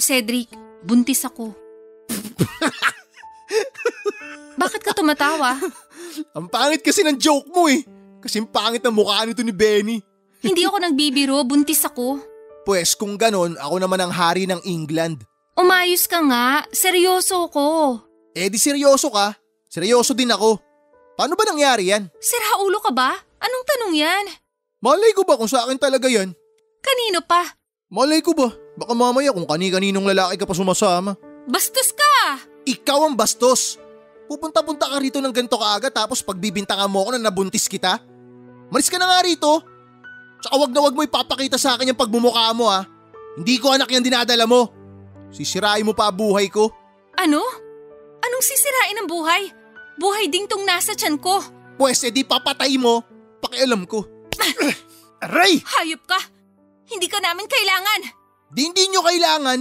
Cedric, buntis ako. Bakit ka tumatawa? Ang pangit kasi ng joke mo eh. Kasing pangit ang mukha nito ni Benny. Hindi ako nagbibiro, buntis ako. Pwes kung ganon, ako naman ang hari ng England. Umayos ka nga, seryoso ko. Eh di seryoso ka, seryoso din ako. Paano ba nangyari yan? Sira ulo ka ba? Anong tanong yan? Malay ko ba kung sa akin talaga yan? Kanino pa? Malay ko ba? Baka mamaya kung kani-kaninong lalaki ka pa sumasama. Bastos ka! Ikaw ang bastos. Pupunta-punta ka rito ng ganito kaaga tapos pagbibintangan mo ako na nabuntis kita. Malis ka na nga rito. Tsaka wag na wag mo ipapakita sa akin yung pagmumukha mo ha. Hindi ko anak yung dinadala mo. Sisirain mo pa buhay ko. Ano? Anong sisirain ng buhay? Buhay ding tong nasa tiyan ko. Pwes edi papatay mo. Pakialam ko. Aray! Hayop ka! Hindi ka namin kailangan! Hindi nyo kailangan.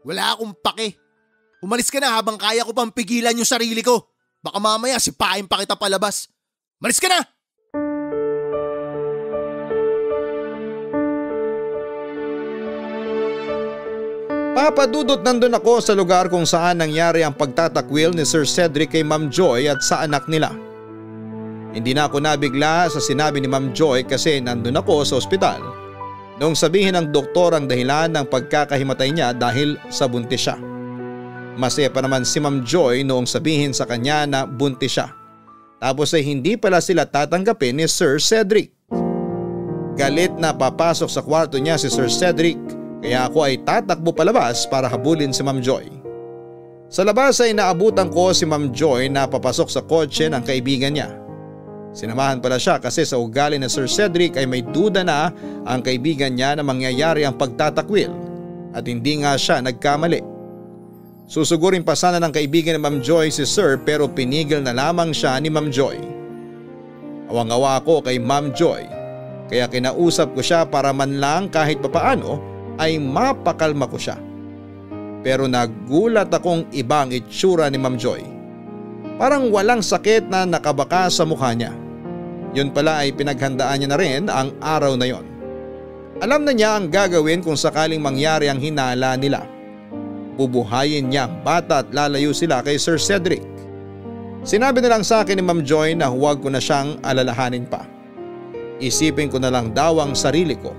Wala akong pake. Umalis ka na habang kaya ko pang pigilan yung sarili ko. Baka mamaya sipain pa kita palabas. Malis ka na! Papadudot nandun ako sa lugar kung saan nangyari ang pagtatakwil ni Sir Cedric kay Ma'am Joy at sa anak nila. Hindi na ako nabigla sa sinabi ni Ma'am Joy kasi nandun ako sa ospital noong sabihin ng doktor ang dahilan ng pagkakahimatay niya dahil sa buntis siya. Masaya pa naman si Ma'am Joy noong sabihin sa kanya na buntis siya. Tapos ay hindi pala sila tatanggapin ni Sir Cedric. Galit na papasok sa kwarto niya si Sir Cedric kaya ako ay tatakbo palabas para habulin si Ma'am Joy. Sa labas ay naabutan ko si Ma'am Joy na papasok sa kotse ng kaibigan niya. Sinamahan pala siya kasi sa ugali ni Sir Cedric ay may duda na ang kaibigan niya na mangyayari ang pagtatakwil at hindi nga siya nagkamali. Susugurin pa sana ng kaibigan ni Ma'am Joy si Sir pero pinigil na lamang siya ni Ma'am Joy. Awang-awa ako kay Ma'am Joy kaya kinausap ko siya para man lang kahit papaano ay mapakalma ko siya. Pero nagulat akong iba ang itsura ni Ma'am Joy. Parang walang sakit na nakabaka sa mukha niya. Yun pala ay pinaghandaan niya na rin ang araw na yon. Alam na niya ang gagawin kung sakaling mangyari ang hinala nila. Bubuhayin niya ang bata at lalayo sila kay Sir Cedric. Sinabi na lang sa akin ni Ma'am Joy na huwag ko na siyang alalahanin pa. Isipin ko na lang daw ang sarili ko.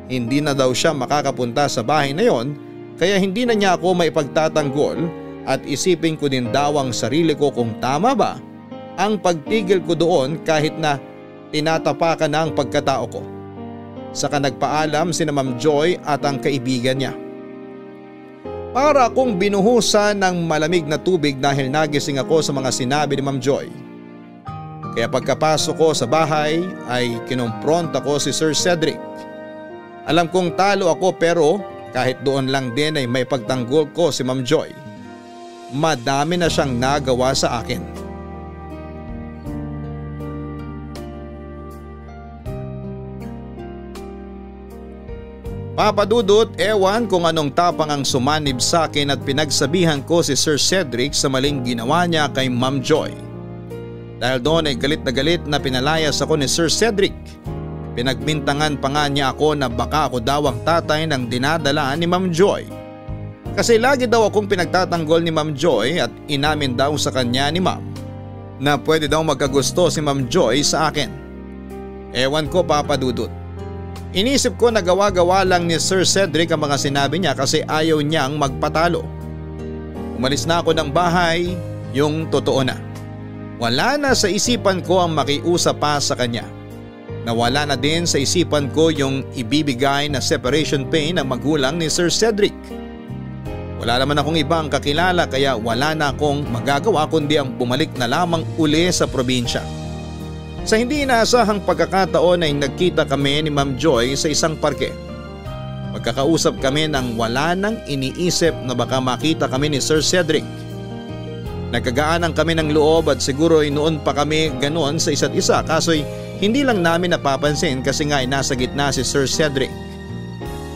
Hindi na daw siya makakapunta sa bahay na yon kaya hindi na niya ako maipagtatanggol at isipin ko din daw ang sarili ko kung tama ba ang pagtigil ko doon kahit na tinatapakan na ang pagkatao ko. Saka nagpaalam sina Ma'am Joy at ang kaibigan niya. Para akong binuhusan ng malamig na tubig dahil nagising ako sa mga sinabi ni Ma'am Joy. Kaya pagkapasok ko sa bahay ay kinompronta ko si Sir Cedric. Alam kong talo ako pero kahit doon lang din ay may pagtanggol ko si Ma'am Joy. Madami na siyang nagawa sa akin. Papadudot, ewan kung anong tapang ang sumanib sa akin at pinagsabihan ko si Sir Cedric sa maling ginawa niya kay Ma'am Joy. Dahil doon ay galit na pinalayas ako ni Sir Cedric. Pinagbintangan pa nga niya ako na baka ako daw ang tatay ng dinadala ni Ma'am Joy. Kasi lagi daw akong pinagtatanggol ni Ma'am Joy at inamin daw sa kanya ni Ma'am na pwede daw magkagusto si Ma'am Joy sa akin. Ewan ko, Papadudot. Inisip ko na gawa-gawa lang ni Sir Cedric ang mga sinabi niya kasi ayaw niyang magpatalo. Umalis na ako ng bahay, yung totoo na. Wala na sa isipan ko ang makiusap pa sa kanya. Nawala na din sa isipan ko yung ibibigay na separation pay ng magulang ni Sir Cedric. Wala naman akong ibang kakilala kaya wala na akong magagawa kundi ang bumalik na lamang uli sa probinsya. Sa hindi inaasahang pagkakataon ay nagkita kami ni Ma'am Joy sa isang parke. Magkakausap kami nang wala nang iniisip na baka makita kami ni Sir Cedric. Nagkagaanan kami ng loob at siguro ay noon pa kami ganoon sa isa't isa kaso'y hindi lang namin napapansin kasi nga ay nasa gitna si Sir Cedric.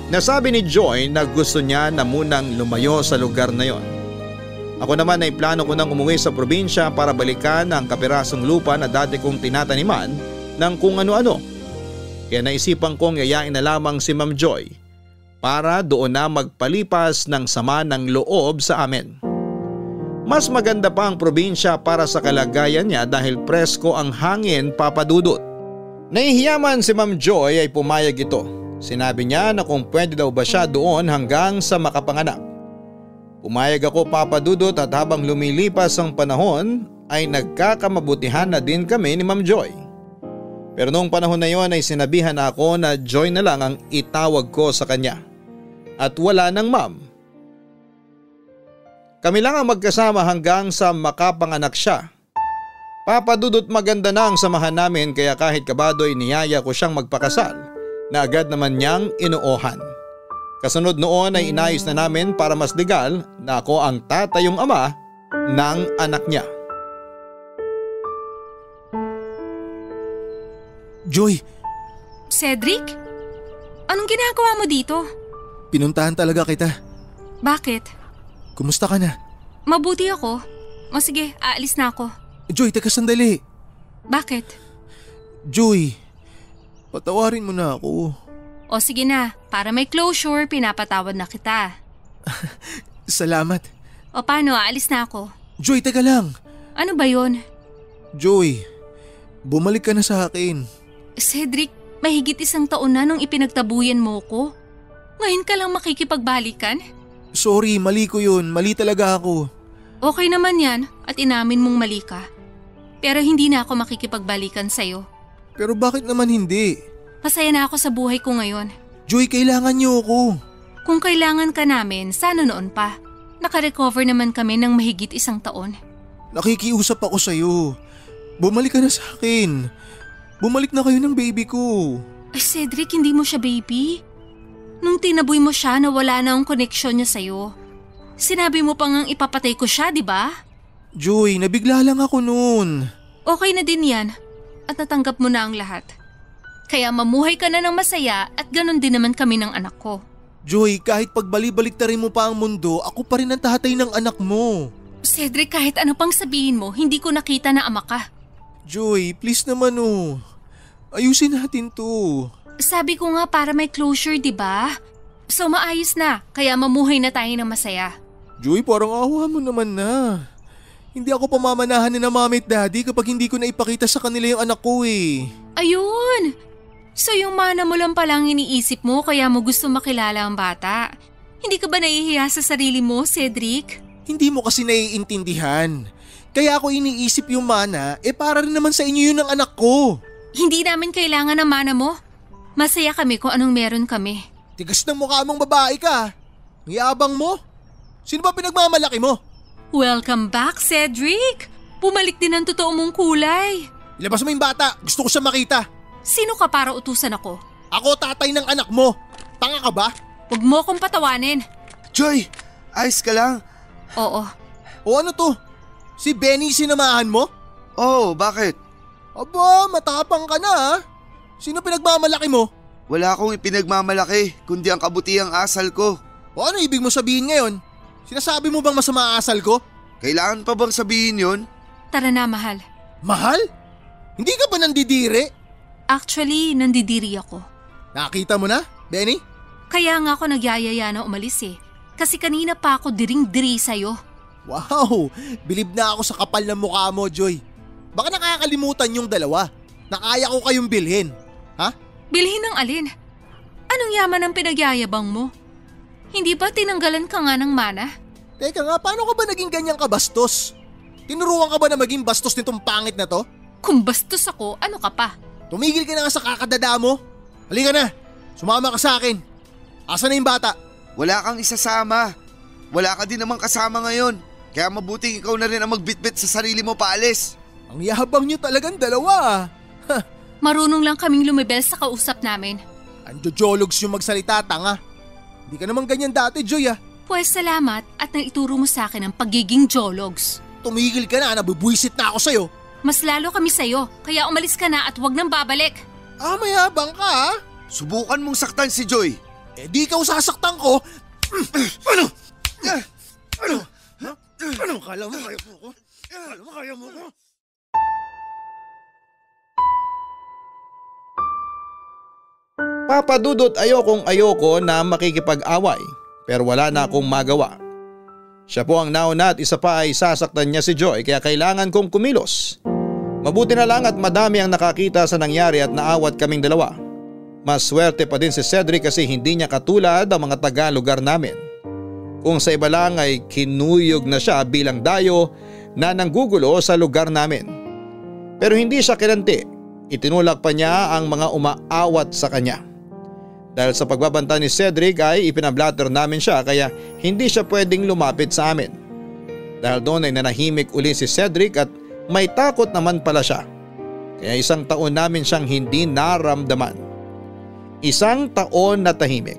Nasabi ni Joy na gusto niya na munang lumayo sa lugar na yon. Ako naman ay plano ko nang umuwi sa probinsya para balikan ang kapirasong lupa na dati kong tinataniman ng kung ano-ano. Kaya naisipan kong yayain na lamang si Ma'am Joy para doon na magpalipas ng sama ng loob sa amin. Mas maganda pa ang probinsya para sa kalagayan niya dahil presko ang hangin, Papa Dudut. Nahihiyaman si Ma'am Joy ay pumayag ito. Sinabi niya na kung pwede daw ba siya doon hanggang sa makapanganak. Pumayag ako, Papa Dudut, at habang lumilipas ang panahon ay nagkakamabutihan na din kami ni Ma'am Joy. Pero noong panahon na yon ay sinabihan ako na Joy na lang ang itawag ko sa kanya. At wala nang ma'am. Kami lang ang magkasama hanggang sa makapanganak siya. Papa Dudut, maganda na ang samahan namin kaya kahit kabado ay niyaya ko siyang magpakasal na agad naman niyang inuohan. Kasunod noon ay inayos na namin para mas legal na ako ang tatayong ama ng anak niya. Joy! Cedric? Anong ginagawa mo dito? Pinuntahan talaga kita. Bakit? Kumusta ka na? Mabuti ako. O sige, aalis na ako. Joy, teka sandali. Bakit? Joy, patawarin mo na ako. O sige na, para may closure, pinapatawad na kita. Salamat. O paano, aalis na ako. Joy, teka lang. Ano ba yon? Joy, bumalik ka na sa akin. Cedric, mahigit 1 taon na nung ipinagtabuyan mo ko. Ngayon ka lang makikipagbalikan? Sorry, mali ko yun. Mali talaga ako. Okay naman yan at inamin mong mali ka. Pero hindi na ako makikipagbalikan sa'yo. Pero bakit naman hindi? Masaya na ako sa buhay ko ngayon. Joy, kailangan niyo ako. Kung kailangan ka namin, sana noon pa. Nakarecover naman kami ng mahigit 1 taon. Nakikiusap ako sa'yo. Bumalik ka na sa akin. Bumalik na kayo ng baby ko. Ay Cedric, hindi mo siya baby. Nung tinaboy mo siya, nawala na ang koneksyon niya sa'yo. Sinabi mo pang ang ipapatay ko siya, di ba? Joy, nabigla lang ako noon. Okay na din yan at natanggap mo na ang lahat. Kaya mamuhay ka na ng masaya at ganun din naman kami ng anak ko. Joy, kahit pagbalik-balik ta rin mo pa ang mundo, ako pa rin ang tatay ng anak mo. Cedric, kahit ano pang sabihin mo, hindi ko nakita na ama ka. Joy, please naman oh. Ayusin natin to. Sabi ko nga para may closure, di ba? So maayos na, kaya mamuhay na tayo ng masaya. Joy, parang awa mo naman na. Hindi ako pamamanahan ni na mami at daddy kapag hindi ko na ipakita sa kanila yung anak ko eh. Ayun! So yung mana mo lang palang iniisip mo kaya mo gusto makilala ang bata. Hindi ka ba nahihiya sa sarili mo, Cedric? Hindi mo kasi naiintindihan. Kaya ako iniisip yung mana, para rin naman sa inyo yun ng anak ko. Hindi namin kailangan ng mana mo. Masaya kami kung anong meron kami. Tigas ng mukha mong babae ka. Ang yabang mo. Sino ba pinagmamalaki mo? Welcome back, Cedric! Bumalik din ang totoo mong kulay. Ilabas mo yung bata. Gusto ko siya makita. Sino ka para utusan ako? Ako tatay ng anak mo. Tanga ka ba? Huwag mo akong patawanin. Joy, ayos ka lang? Oo. O ano to? Si Benny sinamahan mo? Oh, bakit? Aba, matapang ka na ha. Sino pinagmamalaki mo? Wala akong ipinagmamalaki, kundi ang kabutihang asal ko. O ano ibig mo sabihin ngayon? Sinasabi mo bang masama asal ko? Kailangan pa bang sabihin yon? Tara na, mahal. Mahal? Hindi ka ba nandidiri? Actually, nandidiri ako. Nakita mo na, Benny? Kaya nga ako nagyayaya na umalis eh. Kasi kanina pa ako diring-diri sa'yo. Wow, bilib na ako sa kapal ng mukha mo, Joy. Baka nakakalimutan yung dalawa. Na kaya ko kayong bilhin. Ha? Bilhin ng alin? yaman ang pinagyayabang mo? Hindi ba tinanggalan ka nga ng mana? Teka nga, paano ka ba naging ganyan kabastos? Tinuruan ka ba na maging bastos nitong pangit na to? Kung bastos ako, ano ka pa? Tumigil ka na nga sa kakadada mo. Halika na, sumama ka sa akin. Asa na yung bata? Wala kang isasama. Wala ka din namang kasama ngayon. Kaya mabuting ikaw na rin ang magbitbit sa sarili mo paalis. Ang yabang nyo talagang dalawa. Marunong lang kaming lumibel sa kausap namin. Anjojologs yung magsalita, tanga. Hindi ka naman ganyan dati, Joy ah. Pues salamat at naituro mo sa akin ang pagiging jologs. Tumigil ka na, nabubuisit na ako sa'yo. Mas lalo kami sa'yo, kaya umalis ka na at huwag nang babalik. Ah, mayabang ka ha? Subukan mong saktan si Joy. Eh di ikaw sasaktan ko. Ano? Ano? Ano? Kala mo kaya mo ko? Kala mo kaya mo ko? Papa Dudut, ayoko na makikipag-away pero wala na akong magawa. Siya po ang nauna at isa pa ay sasaktan niya si Joy kaya kailangan kong kumilos. Mabuti na lang at madami ang nakakita sa nangyari at naawat kaming dalawa. Mas swerte pa din si Cedric kasi hindi niya katulad ang mga taga-lugar namin. Kung sa iba lang ay kinuyog na siya bilang dayo na nanggugulo sa lugar namin. Pero hindi siya kilante, itinulak pa niya ang mga umaawat sa kanya. Dahil sa pagbabanta ni Cedric ay ipinablatter namin siya kaya hindi siya pwedeng lumapit sa amin. Dahil doon ay nanahimik uli si Cedric at may takot naman pala siya. Kaya 1 taon namin siyang hindi naramdaman. 1 taon na tahimik.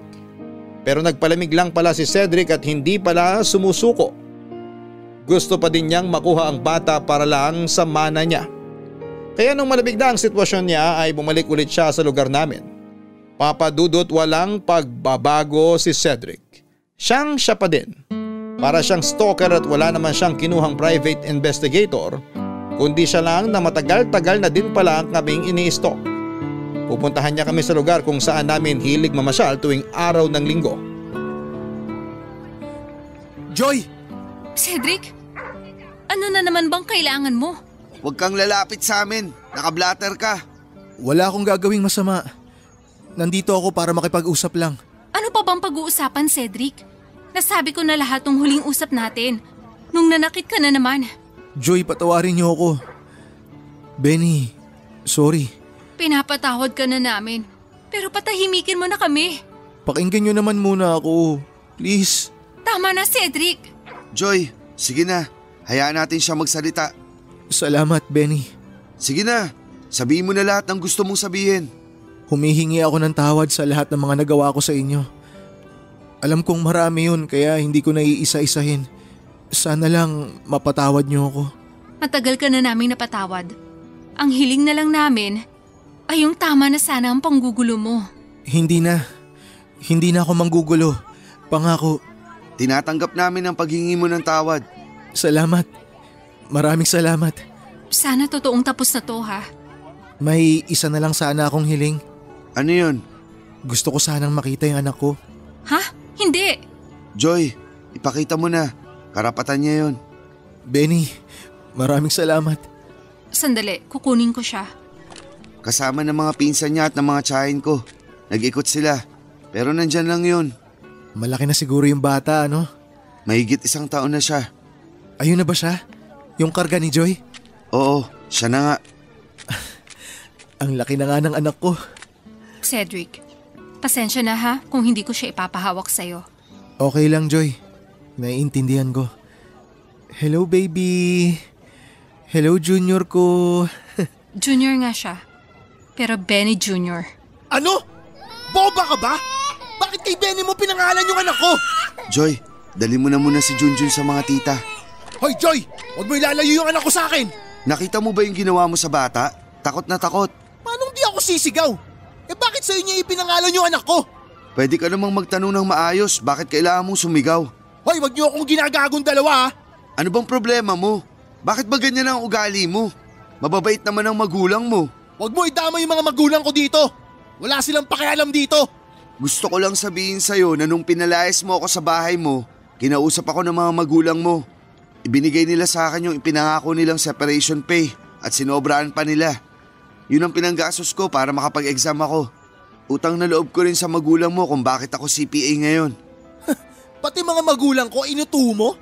Pero nagpalamig lang pala si Cedric at hindi pala sumusuko. Gusto pa din niyang makuha ang bata para lang sa mana niya. Kaya nung malamig na ang sitwasyon niya ay bumalik ulit siya sa lugar namin. Papa Dudut, walang pagbabago si Cedric. Siya pa din. Para siyang stalker at wala naman siyang kinuhang private investigator, kundi siya lang na matagal-tagal na din pala kaming ini-stalk. Pupuntahan niya kami sa lugar kung saan namin hilig mamasyal tuwing araw ng linggo. Joy! Cedric, ano na naman bang kailangan mo? Huwag kang lalapit sa amin. Nakablatter ka. Wala akong gagawing masama. Nandito ako para makipag-usap lang. Ano pa bang pag-uusapan, Cedric? Nasabi ko na lahat ng huling usap natin. Nung nanakit ka na naman. Joy, patawarin niyo ako. Benny, sorry. Pinapatawad ka na namin. Pero patahimikin mo na kami. Pakinggan niyo naman muna ako. Please. Tama na, Cedric. Joy, sige na. Hayaan natin siya magsalita. Salamat, Benny. Sige na. Sabihin mo na lahat ng gusto mong sabihin. Humihingi ako ng tawad sa lahat ng mga nagawa ko sa inyo. Alam kong marami yun kaya hindi ko naiisa-isahin. Sana lang mapatawad niyo ako. Matagal ka na naming napatawad. Ang hiling na lang namin ay yung tama na sana ang panggugulo mo. Hindi na. Hindi na ako manggugulo. Pangako. Tinatanggap namin ang paghingi mo ng tawad. Salamat. Maraming salamat. Sana totoong tapos na to, ha? May isa na lang sana akong hiling. Ano yun? Gusto ko sanang makita yung anak ko. Ha? Hindi. Joy, ipakita mo na. Karapatan niya yun. Benny, maraming salamat. Sandali, kukunin ko siya. Kasama ng mga pinsan niya at ng mga tiyahin ko. Nag-ikot sila. Pero nandyan lang yun. Malaki na siguro yung bata, ano? Mahigit 1 taon na siya. Ayun na ba siya? Yung karga ni Joy? Oo, siya na nga. Ang laki na nga ng anak ko. Cedric, pasensya na ha kung hindi ko siya ipapahawak sa'yo. Okay lang, Joy. Naiintindihan ko. Hello, baby. Hello, junior ko. Junior nga siya. Pero Benny Junior. Ano? Boba ka ba? Bakit kay Benny mo pinangalan yung anak ko? Joy, dali mo na muna si Junjun sa mga tita. Hoy, Joy! Huwag mo ilalayo yung anak ko sa akin! Nakita mo ba yung ginawa mo sa bata? Takot na takot. Paano di ako sisigaw? Eh bakit sa'yo niya ipinangalan yung anak ko? Pwede ka namang magtanong ng maayos. Bakit kailangan mong sumigaw? Hoy, wag niyo akong ginagagong dalawa ha! Ano bang problema mo? Bakit ba ganyan ang ugali mo? Mababait naman ang magulang mo. Huwag mo idama yung mga magulang ko dito! Wala silang pakialam dito! Gusto ko lang sabihin sa'yo na nung pinalayas mo ako sa bahay mo, kinausap ako ng mga magulang mo. Ibinigay nila sa akin yung ipinangako nilang separation pay at sinobrahan pa nila. Yun ang pinanggastos ko para makapag-exam ako. Utang na loob ko rin sa magulang mo kung bakit ako CPA ngayon. Pati mga magulang ko inuto mo?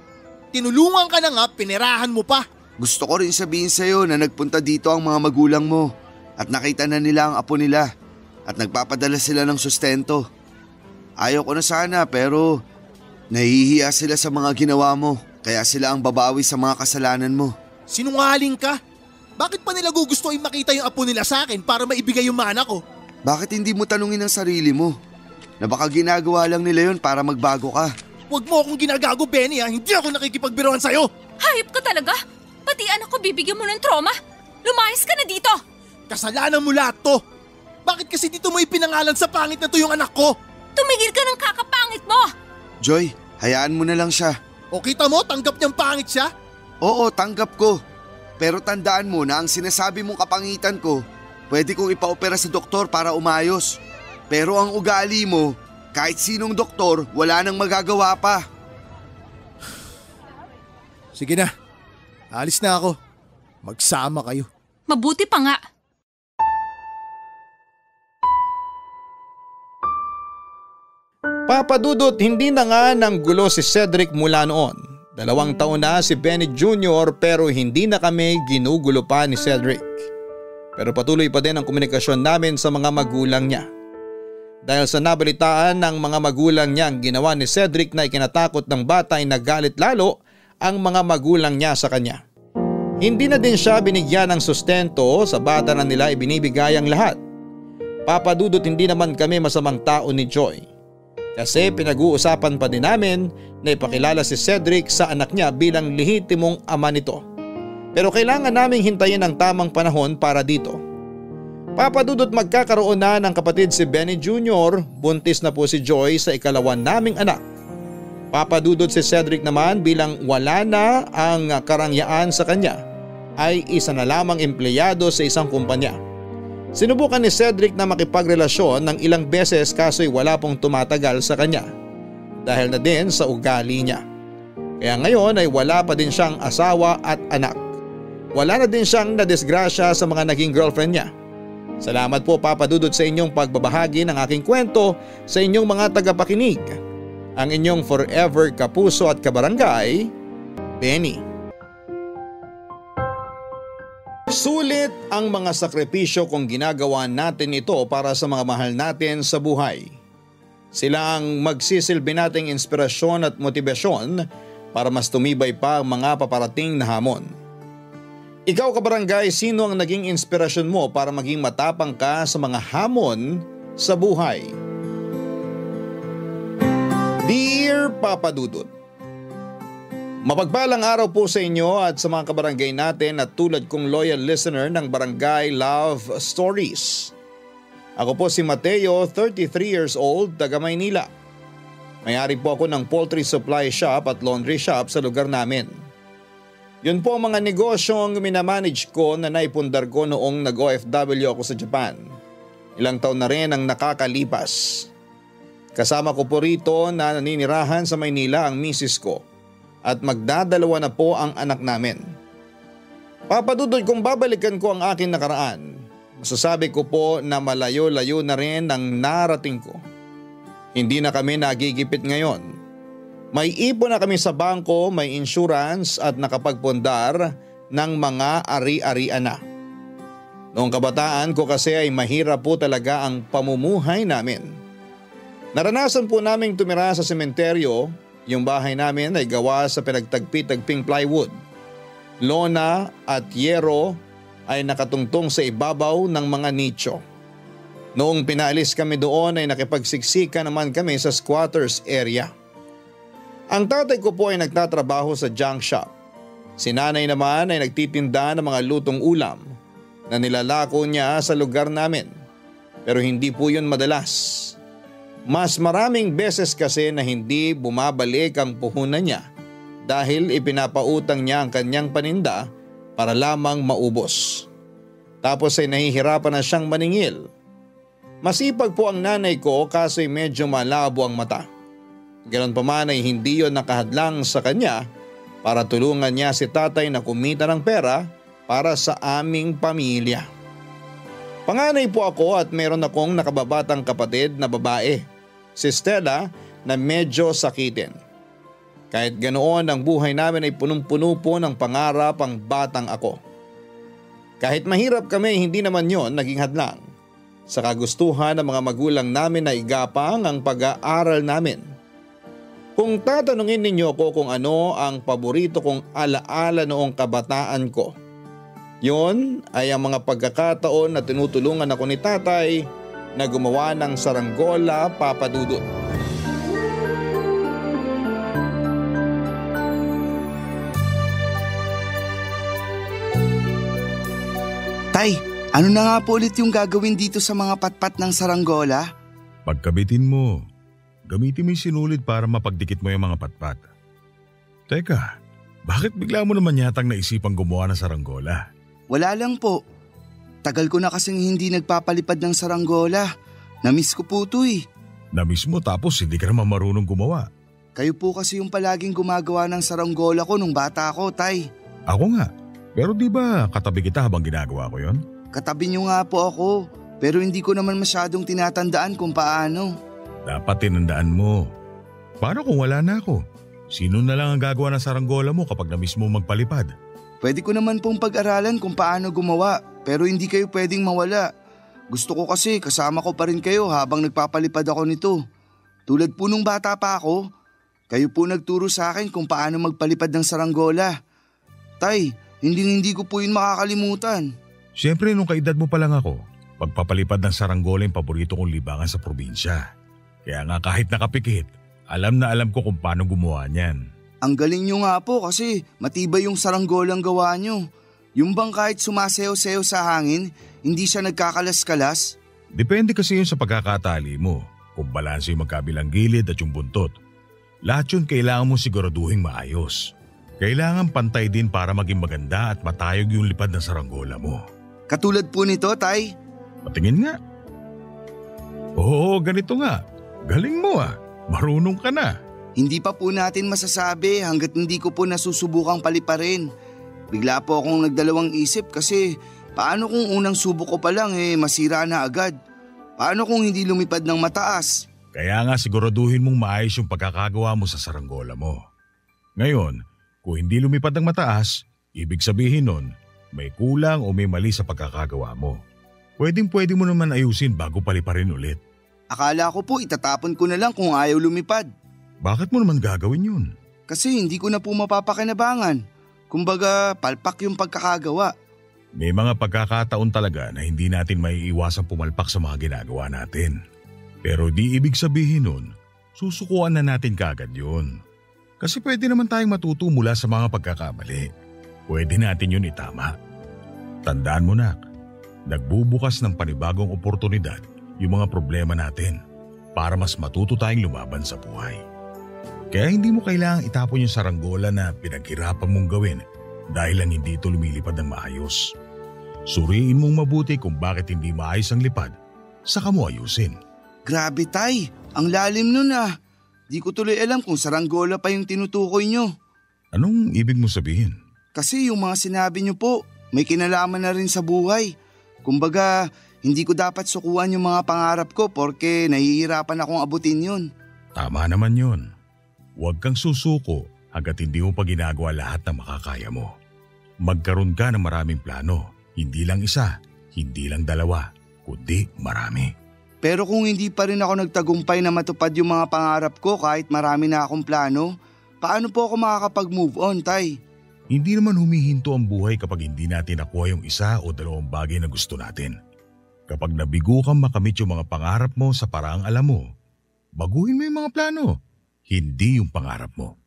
Tinulungan ka na nga, pinirahan mo pa. Gusto ko rin sabihin sa'yo na nagpunta dito ang mga magulang mo at nakita na nila ang apo nila at nagpapadala sila ng sustento. Ayaw ko na sana pero nahihiya sila sa mga ginawa mo kaya sila ang babawi sa mga kasalanan mo. Sinungaling ka? Bakit pa nila gugustuhin makita yung apo nila sa akin para maibigay yung mana ko? Bakit hindi mo tanungin ang sarili mo? Na baka ginagawa lang nila yon para magbago ka. Huwag mo akong ginagago, Benny ha. Hindi ako nakikipagbiruan sa'yo. Hayop ka talaga! Pati anak ko bibigyan mo ng trauma! Lumayas ka na dito! Kasalanan mo lahat to. Bakit kasi dito mo ipinangalan sa pangit na to yung anak ko? Tumigil ka ng kakapangit mo! Joy, hayaan mo na lang siya. O kita mo, tanggap niyang pangit siya? Oo, tanggap ko. Pero tandaan mo na ang sinasabi mong kapangitan ko, pwede kong ipaopera sa doktor para umayos. Pero ang ugali mo, kahit sinong doktor, wala nang magagawa pa. Sige na, alis na ako. Magsama kayo. Mabuti pa nga. Papa Dudut, hindi na nga nang gulo si Cedric mula noon. 2 taon na si Benny Jr. pero hindi na kami ginugulo pa ni Cedric. Pero patuloy pa din ang komunikasyon namin sa mga magulang niya. Dahil sa nabalitaan ng mga magulang niya ang ginawa ni Cedric na ikinatakot ng bata ay nagalit lalo ang mga magulang niya sa kanya. Hindi na din siya binigyan ng sustento, sa bata na nila ibinibigay ang lahat. Papa Dudut, hindi naman kami masamang tao ni Joy. Kasi pinag-uusapan pa din namin na ipakilala si Cedric sa anak niya bilang lehitimong ama nito. Pero kailangan naming hintayin ang tamang panahon para dito. Papa Dudut, magkakaroon na ng kapatid si Benny Jr., buntis na po si Joy sa ikalawan naming anak. Papa Dudut, si Cedric naman bilang wala na ang karangyaan sa kanya ay isa na lamang empleyado sa isang kumpanya. Sinubukan ni Cedric na makipagrelasyon ng ilang beses kaso'y wala pong tumatagal sa kanya dahil na din sa ugali niya. Kaya ngayon ay wala pa din siyang asawa at anak. Wala na din siyang nadisgrasya sa mga naging girlfriend niya. Salamat po Papa Dudut sa inyong pagbabahagi ng aking kwento sa inyong mga tagapakinig. Ang inyong forever kapuso at kabarangay, Benny. Sulit ang mga sakripisyo kung ginagawa natin ito para sa mga mahal natin sa buhay. Sila ang magsisilbi nating inspirasyon at motibasyon para mas tumibay pa ang mga paparating na hamon. Ikaw kabarangay, sino ang naging inspirasyon mo para maging matapang ka sa mga hamon sa buhay? Dear Papa Dudut, mapagpalang araw po sa inyo at sa mga kabarangay natin at tulad kong loyal listener ng Barangay Love Stories. Ako po si Mateo, 33 years old, taga Maynila. May-ari po ako ng poultry supply shop at laundry shop sa lugar namin. Yun po ang mga negosyong minamanage ko na naipundar ko noong nag-OFW ako sa Japan. Ilang taon na rin ang nakakalipas. Kasama ko po rito na naninirahan sa Maynila ang misis ko. At magdadalawa na po ang anak namin. Papa Dudut, kung babalikan ko ang aking nakaraan, masasabi ko po na malayo-layo na rin ang narating ko. Hindi na kami nagigipit ngayon. May ipon na kami sa bangko, may insurance at nakapagpundar ng mga ari-arian na. Noong kabataan ko kasi ay mahirap po talaga ang pamumuhay namin. Naranasan po naming tumira sa sementeryo. Yung bahay namin ay gawa sa pinagtagpi-tagping plywood. Lona at yero ay nakatungtong sa ibabaw ng mga nicho. Noong pinaalis kami doon ay nakipagsiksika naman kami sa squatters area. Ang tatay ko po ay nagtatrabaho sa junk shop. Si nanay naman ay nagtitinda ng mga lutong ulam na nilalako niya sa lugar namin. Pero hindi po yun madalas. Mas maraming beses kasi na hindi bumabalik ang puhunan niya dahil ipinapautang niya ang kanyang paninda para lamang maubos. Tapos ay nahihirapan na siyang maningil. Masipag po ang nanay ko kaso'y medyo malabo ang mata. Ganon pa man ay hindi yon nakahadlang sa kanya para tulungan niya si tatay na kumita ng pera para sa aming pamilya. Panganay po ako at meron akong nakababatang kapatid na babae, si Stella, na medyo sakitin. Kahit ganoon ang buhay namin ay punong-puno po ng pangarap ang batang ako. Kahit mahirap kami, hindi naman yon naging hadlang sa kagustuhan ng mga magulang namin na igapang ang pag-aaral namin. Kung tatanungin ninyo ako kung ano ang paborito kong alaala noong kabataan ko, yon ay ang mga pagkakataon na tinutulungan ako ni tatay na gumawa ng saranggola, Papa Dudut. Tay, ano na nga po ulit yung gagawin dito sa mga patpat ng saranggola? Pagkabitin mo, gamitin mo yung sinulid para mapagdikit mo yung mga patpat. Teka, bakit bigla mo naman yatang naisipang gumawa ng saranggola? Wala lang po. Tagal ko na kasing hindi nagpapalipad ng saranggola. Namiss ko po ito eh. Namiss mo tapos hindi ka naman marunong gumawa. Kayo po kasi yung palaging gumagawa ng saranggola ko nung bata ko, Tay. Ako nga, pero di ba katabi kita habang ginagawa ko yon? Katabi niyo nga po ako, pero hindi ko naman masyadong tinatandaan kung paano. Dapat tinandaan mo. Paano kung wala na ako? Sino na lang ang gagawa ng saranggola mo kapag namiss mo magpalipad? Pwede ko naman pong pag-aralan kung paano gumawa, pero hindi kayo pwedeng mawala. Gusto ko kasi kasama ko pa rin kayo habang nagpapalipad ako nito. Tulad po nung bata pa ako, kayo po nagturo sa akin kung paano magpalipad ng saranggola. Tay, hindi ko po yun makakalimutan. Siyempre nung kaedad mo pa lang ako, pagpapalipad ng saranggola yung paborito kong libangan sa probinsya. Kaya nga kahit nakapikit, alam na alam ko kung paano gumawa niyan. Ang galing nyo nga po kasi matibay yung saranggolang gawa nyo. Yung bang kahit sumasayaw-sayaw sa hangin, hindi siya nagkakalas-kalas? Depende kasi yun sa pagkakatali mo, kung balanse yung magkabilang gilid at yung buntot. Lahat yun kailangan mo siguraduhin maayos. Kailangan pantay din para maging maganda at matayog yung lipad ng saranggola mo. Katulad po nito, Tay. Patingin nga. Oo, ganito nga. Galing mo ah. Marunong ka na. Hindi pa po natin masasabi hanggat hindi ko po nasusubukang paliparin. Bigla po akong nagdalawang isip kasi paano kung unang subok ko pa lang masira na agad? Paano kung hindi lumipad ng mataas? Kaya nga siguraduhin mong maayos yung pagkakagawa mo sa saranggola mo. Ngayon, kung hindi lumipad ng mataas, ibig sabihin nun, may kulang o may mali sa pagkakagawa mo. Pwedeng-pwede mo naman ayusin bago paliparin ulit. Akala ko po itatapon ko na lang kung ayaw lumipad. Bakit mo naman gagawin yun? Kasi hindi ko na po mapapakinabangan. Kumbaga, palpak yung pagkakagawa. May mga pagkakataon talaga na hindi natin maiiwasang pumalpak sa mga ginagawa natin. Pero di ibig sabihin nun, susukuan na natin kagad yun. Kasi pwede naman tayong matuto mula sa mga pagkakamali. Pwede natin yun itama. Tandaan mo nak, nagbubukas ng panibagong oportunidad yung mga problema natin para mas matuto tayong lumaban sa buhay. Kaya hindi mo kailangang itapon yung saranggola na pinaghirapan mong gawin dahil lang hindi ito lumilipad ng maayos. Suriin mong mabuti kung bakit hindi maayos ang lipad, saka mo ayusin. Grabe Tay, ang lalim nun ah. Di ko tuloy alam kung saranggola pa yung tinutukoy nyo. Anong ibig mo sabihin? Kasi yung mga sinabi nyo po, may kinalaman na rin sa buhay. Kumbaga, hindi ko dapat sukuan yung mga pangarap ko porque nahihirapan akong abutin yun. Tama naman yun. Huwag kang susuko hanggat hindi mo pa ginagawa lahat ng makakaya mo. Magkaroon ka ng maraming plano, hindi lang isa, hindi lang dalawa, kundi marami. Pero kung hindi pa rin ako nagtagumpay na matupad yung mga pangarap ko kahit marami na akong plano, paano po ako makakapag-move on, Tay? Hindi naman humihinto ang buhay kapag hindi natin nakuha yung isa o dalawang bagay na gusto natin. Kapag nabigo kang makamit yung mga pangarap mo sa paraang alam mo, baguhin mo yung mga plano. Hindi yung pangarap mo.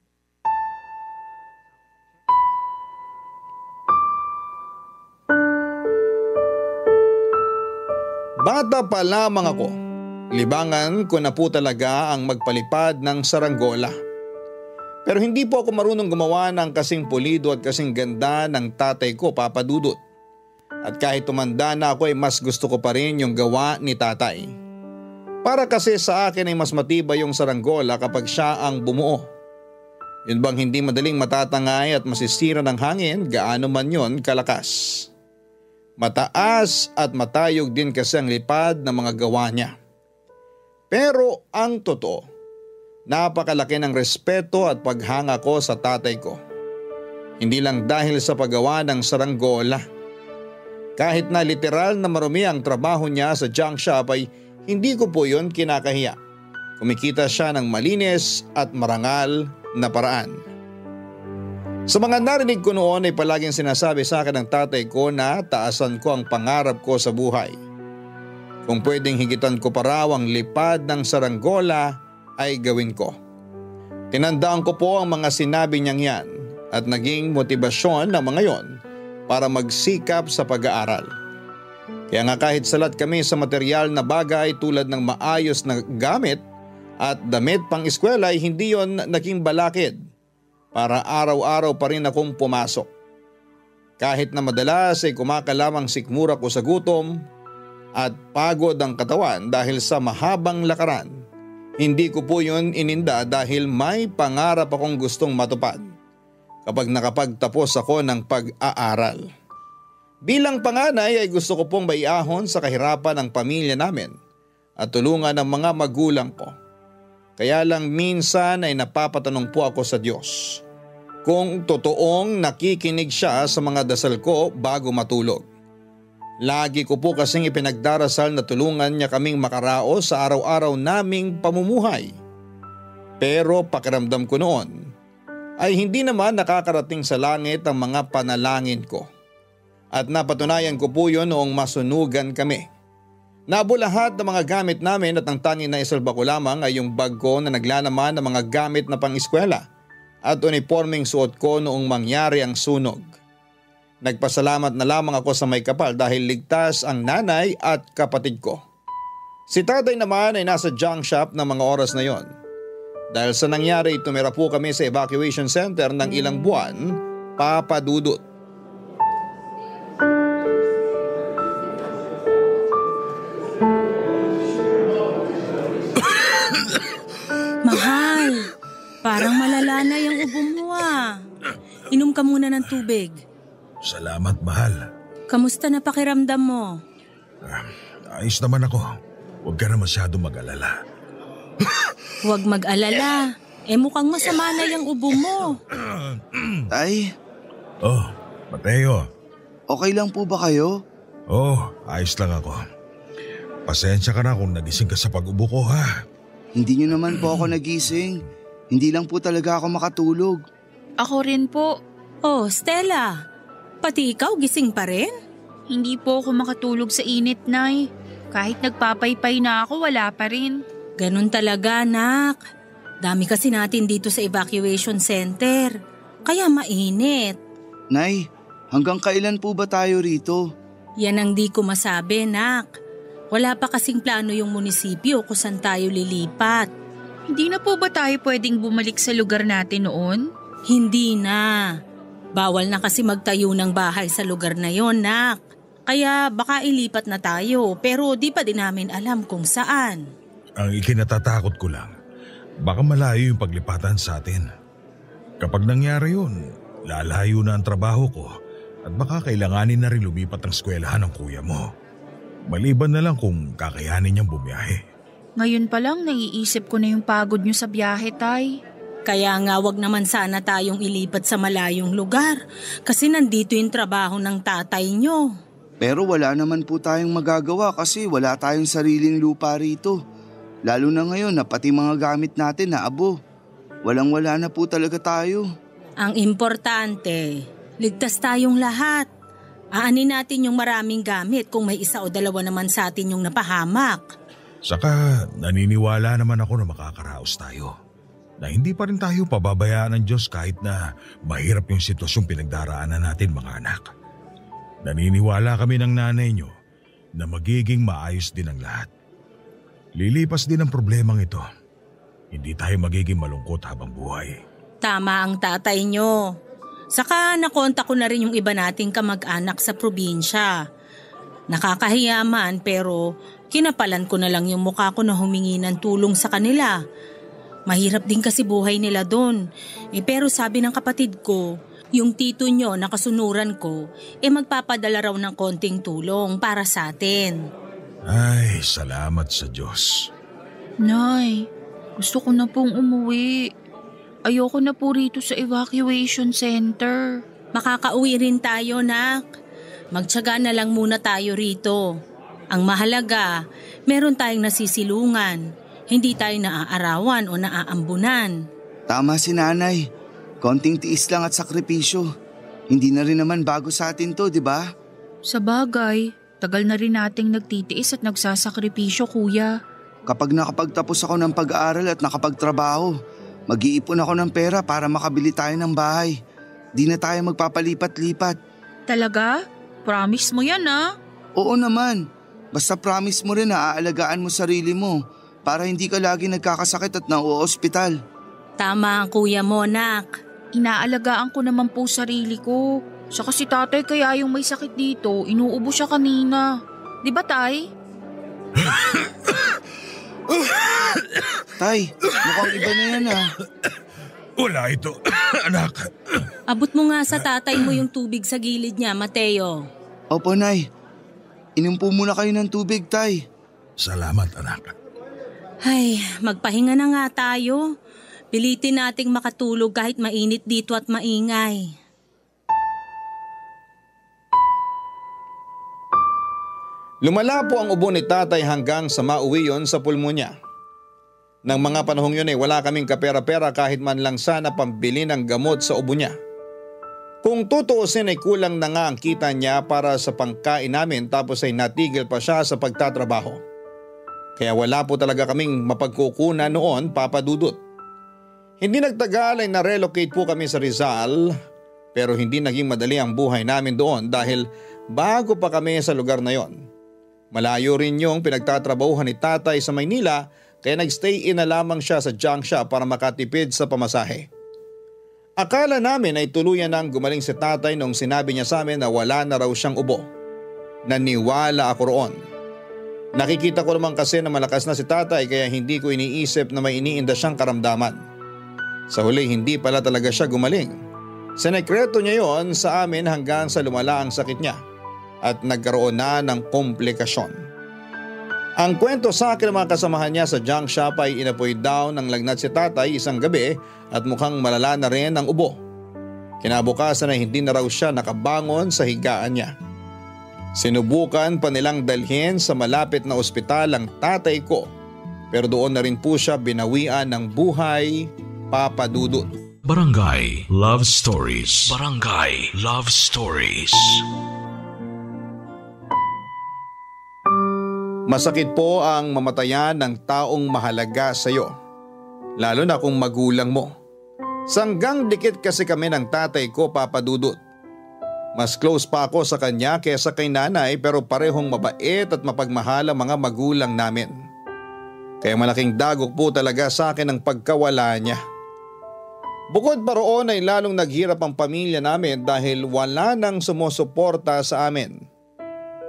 Bata pa lamang ako, libangan ko na po talaga ang magpalipad ng saranggola. Pero hindi po ako marunong gumawa ng kasing pulido at kasing ganda ng tatay ko, Papa Dudut. At kahit tumanda na ako ay mas gusto ko pa rin yung gawa ni tatay. Para kasi sa akin ay mas matibay yung saranggola kapag siya ang bumuo. Yun bang hindi madaling matatangay at masisira ng hangin gaano man yon kalakas. Mataas at matayog din kasi ang lipad ng mga gawa niya. Pero ang totoo, napakalaki ng respeto at paghanga ko sa tatay ko. Hindi lang dahil sa paggawa ng saranggola. Kahit na literal na marumi ang trabaho niya sa junk shop ay hindi ko po yun kinakahiya. Kumikita siya ng malinis at marangal na paraan. Sa mga narinig ko noon ay palaging sinasabi sa akin ng tatay ko na taasan ko ang pangarap ko sa buhay. Kung pwedeng higitan ko pa raw ang lipad ng saranggola ay gawin ko. Tinandaan ko po ang mga sinabi niyang yan at naging motibasyon ng mga yon para magsikap sa pag-aaral. Kaya nga kahit salat kami sa material na bagay tulad ng maayos na gamit at damit pang eskwela ay hindi yon naging balakid para araw-araw pa rin akong pumasok. Kahit na madalas ay kumakalamang sikmura ko sa gutom at pagod ang katawan dahil sa mahabang lakaran, hindi ko po yun ininda dahil may pangarap akong gustong matupad kapag nakapagtapos ako ng pag-aaral. Bilang panganay ay gusto ko pong maiahon sa kahirapan ng pamilya namin at tulungan ng mga magulang ko. Kaya lang minsan ay napapatanong po ako sa Diyos kung totoong nakikinig siya sa mga dasal ko bago matulog. Lagi ko po kasing ipinagdarasal na tulungan niya kaming makaraos sa araw-araw naming pamumuhay. Pero pakiramdam ko noon ay hindi naman nakakarating sa langit ang mga panalangin ko. At napatunayan ko po yun noong masunugan kami. Nabo lahat ng mga gamit namin at ang tanging na isalba ko lamang ay yung bag ko na naglalaman ng mga gamit na pang-eskwela at uniforming suot ko noong mangyari ang sunog. Nagpasalamat na lamang ako sa may kapal dahil ligtas ang nanay at kapatid ko. Si tatay naman ay nasa junk shop ng mga oras na yon. Dahil sa nangyari, tumira po kami sa evacuation center ng ilang buwan, papadudot. Mahal, parang malala na yung ubo mo ah. Inom ka muna ng tubig. Salamat, mahal. Kamusta na pakiramdam mo? Ayos naman ako. Huwag ka na masyadong mag-alala. Huwag mag-alala. Mukhang masama na yung ubo mo. Tay, Oh, Mateo. okay lang po ba kayo? Oh, ayos lang ako. Pasensya ka na kung nagising ka sa pag-ubo ko, ha? Hindi nyo naman po ako nagising. Hindi lang po talaga ako makatulog. Ako rin po. Oh, Stella, pati ikaw gising pa rin? Hindi po ako makatulog sa init, Nay. Kahit nagpapaypay na ako, wala pa rin. Ganun talaga, anak. Dami kasi natin dito sa evacuation center. Kaya mainit. Nay, hanggang kailan po ba tayo rito? Yan ang di ko masabi, nak. Wala pa kasing plano yung munisipyo kung saan tayo lilipat. Hindi na po ba tayo pwedeng bumalik sa lugar natin noon? Hindi na. Bawal na kasi magtayo ng bahay sa lugar na yon, nak. Kaya baka ilipat na tayo pero di pa din namin alam kung saan. Ang ikinatatakot ko lang, baka malayo yung paglipatan sa atin. Kapag nangyari yun, lalayo na ang trabaho ko at baka kailanganin na rin lumipat ang eskwelahan ng kuya mo. Maliban na lang kung kakayanin niyang bumiyahe. Ngayon pa lang naiisip ko na yung pagod niyo sa biyahe, Tay. Kaya nga wag naman sana tayong ilipat sa malayong lugar kasi nandito yung trabaho ng tatay nyo. Pero wala naman po tayong magagawa kasi wala tayong sariling lupa rito. Lalo na ngayon na pati mga gamit natin na abo. Walang-wala na po talaga tayo. Ang importante, ligtas tayong lahat. Aanin natin yung maraming gamit kung may isa o dalawa naman sa atin yung napahamak. Saka naniniwala naman ako na makakaraos tayo. Na hindi pa rin tayo pababayaan ng Diyos kahit na mahirap yung sitwasyong pinagdaraanan natin mga anak. Naniniwala kami ng nanay nyo na magiging maayos din ang lahat. Lilipas din ang problemang ito. Hindi tayo magiging malungkot habang buhay. Tama ang tatay nyo. Saka nakontak ko na rin yung iba nating kamag-anak sa probinsya. Nakakahiya man pero kinapalan ko na lang yung mukha ko na humingi ng tulong sa kanila. Mahirap din kasi buhay nila doon. Pero sabi ng kapatid ko, Yung tito nyo na kasunuran ko, magpapadala raw ng konting tulong para sa atin. Ay, salamat sa Diyos. Nay, gusto ko na pong umuwi. Ayoko na po rito sa evacuation center. Makakauwi rin tayo, nak. Magtiyaga na lang muna tayo rito. Ang mahalaga, meron tayong nasisilungan. Hindi tayo naaarawan o naaambunan. Tama si nanay. Konting tiis lang at sakripisyo. Hindi na rin naman bago sa atin to, di ba? Sa bagay, tagal na rin nating nagtitiis at nagsasakripisyo, kuya. Kapag nakapagtapos ako ng pag-aaral at nakapagtrabaho, mag-iipon ako ng pera para makabili tayo ng bahay. Di na tayo magpapalipat-lipat. Talaga? Promise mo yan, ah? Oo naman. Basta promise mo rin na aalagaan mo sarili mo para hindi ka lagi nagkakasakit at nauospital. Tama ang kuya mo, nak. Inaalagaan ko naman po sarili ko. Saka si tatay kaya yung may sakit dito, inuubo siya kanina. Di ba, tay? Tay, mukhang iba na yan ah. Wala ito, anak. Abot mo nga sa tatay mo yung tubig sa gilid niya, Mateo. Opo, Nay. Inumpo muna kayo ng tubig, Tay. Salamat, anak. Ay, magpahinga na nga tayo. Pilitin nating makatulog kahit mainit dito at maingay. Lumala po ang ubo ni tatay hanggang sa mauwi yon sa pulmonya. Nang mga panahong yun ay wala kaming kapera-pera kahit man lang sana pambili ng gamot sa ubo niya. Kung tutuusin ay kulang na nga ang kita niya para sa pangkain namin tapos ay natigil pa siya sa pagtatrabaho. Kaya wala po talaga kaming mapagkukunan noon, Papa Dudut. Hindi nagtagal ay na-relocate po kami sa Rizal pero hindi naging madali ang buhay namin doon dahil bago pa kami sa lugar na yon. Malayo rin yung pinagtatrabahuhan ni tatay sa Maynila kaya nagstay in na lamang siya sa junk shop para makatipid sa pamasahe. Akala namin ay tuluyan nang gumaling si tatay nung sinabi niya sa amin na wala na raw siyang ubo. Naniwala ako roon. Nakikita ko naman kasi na malakas na si tatay kaya hindi ko iniisip na may iniinda siyang karamdaman. Sa huli hindi pala talaga siya gumaling. Sinekreto niya yon sa amin hanggang sa lumala ang sakit niya at nagkaroon na ng komplikasyon. Ang kwento sa akin ng mga kasamahan niya sa junk shop ay inapoy daw ng lagnat si tatay isang gabi at mukhang malala na rin ang ubo. Kinabukasan ay hindi na raw siya nakabangon sa higaan niya. Sinubukan pa nilang dalhin sa malapit na ospital ang tatay ko pero doon na rin po siya binawian ng buhay, Papa Dudut. Barangay Love Stories. Barangay Love Stories. Masakit po ang mamatayan ng taong mahalaga sa iyo, lalo na kung magulang mo. Sanggang dikit kasi kami ng tatay ko, Papa Dudut. Mas close pa ako sa kanya kaysa kay nanay pero parehong mabait at mapagmahal ang mga magulang namin. Kaya malaking dagok po talaga sa akin ang pagkawala niya. Bukod pa roon ay lalong naghirap ang pamilya namin dahil wala nang sumusuporta sa amin.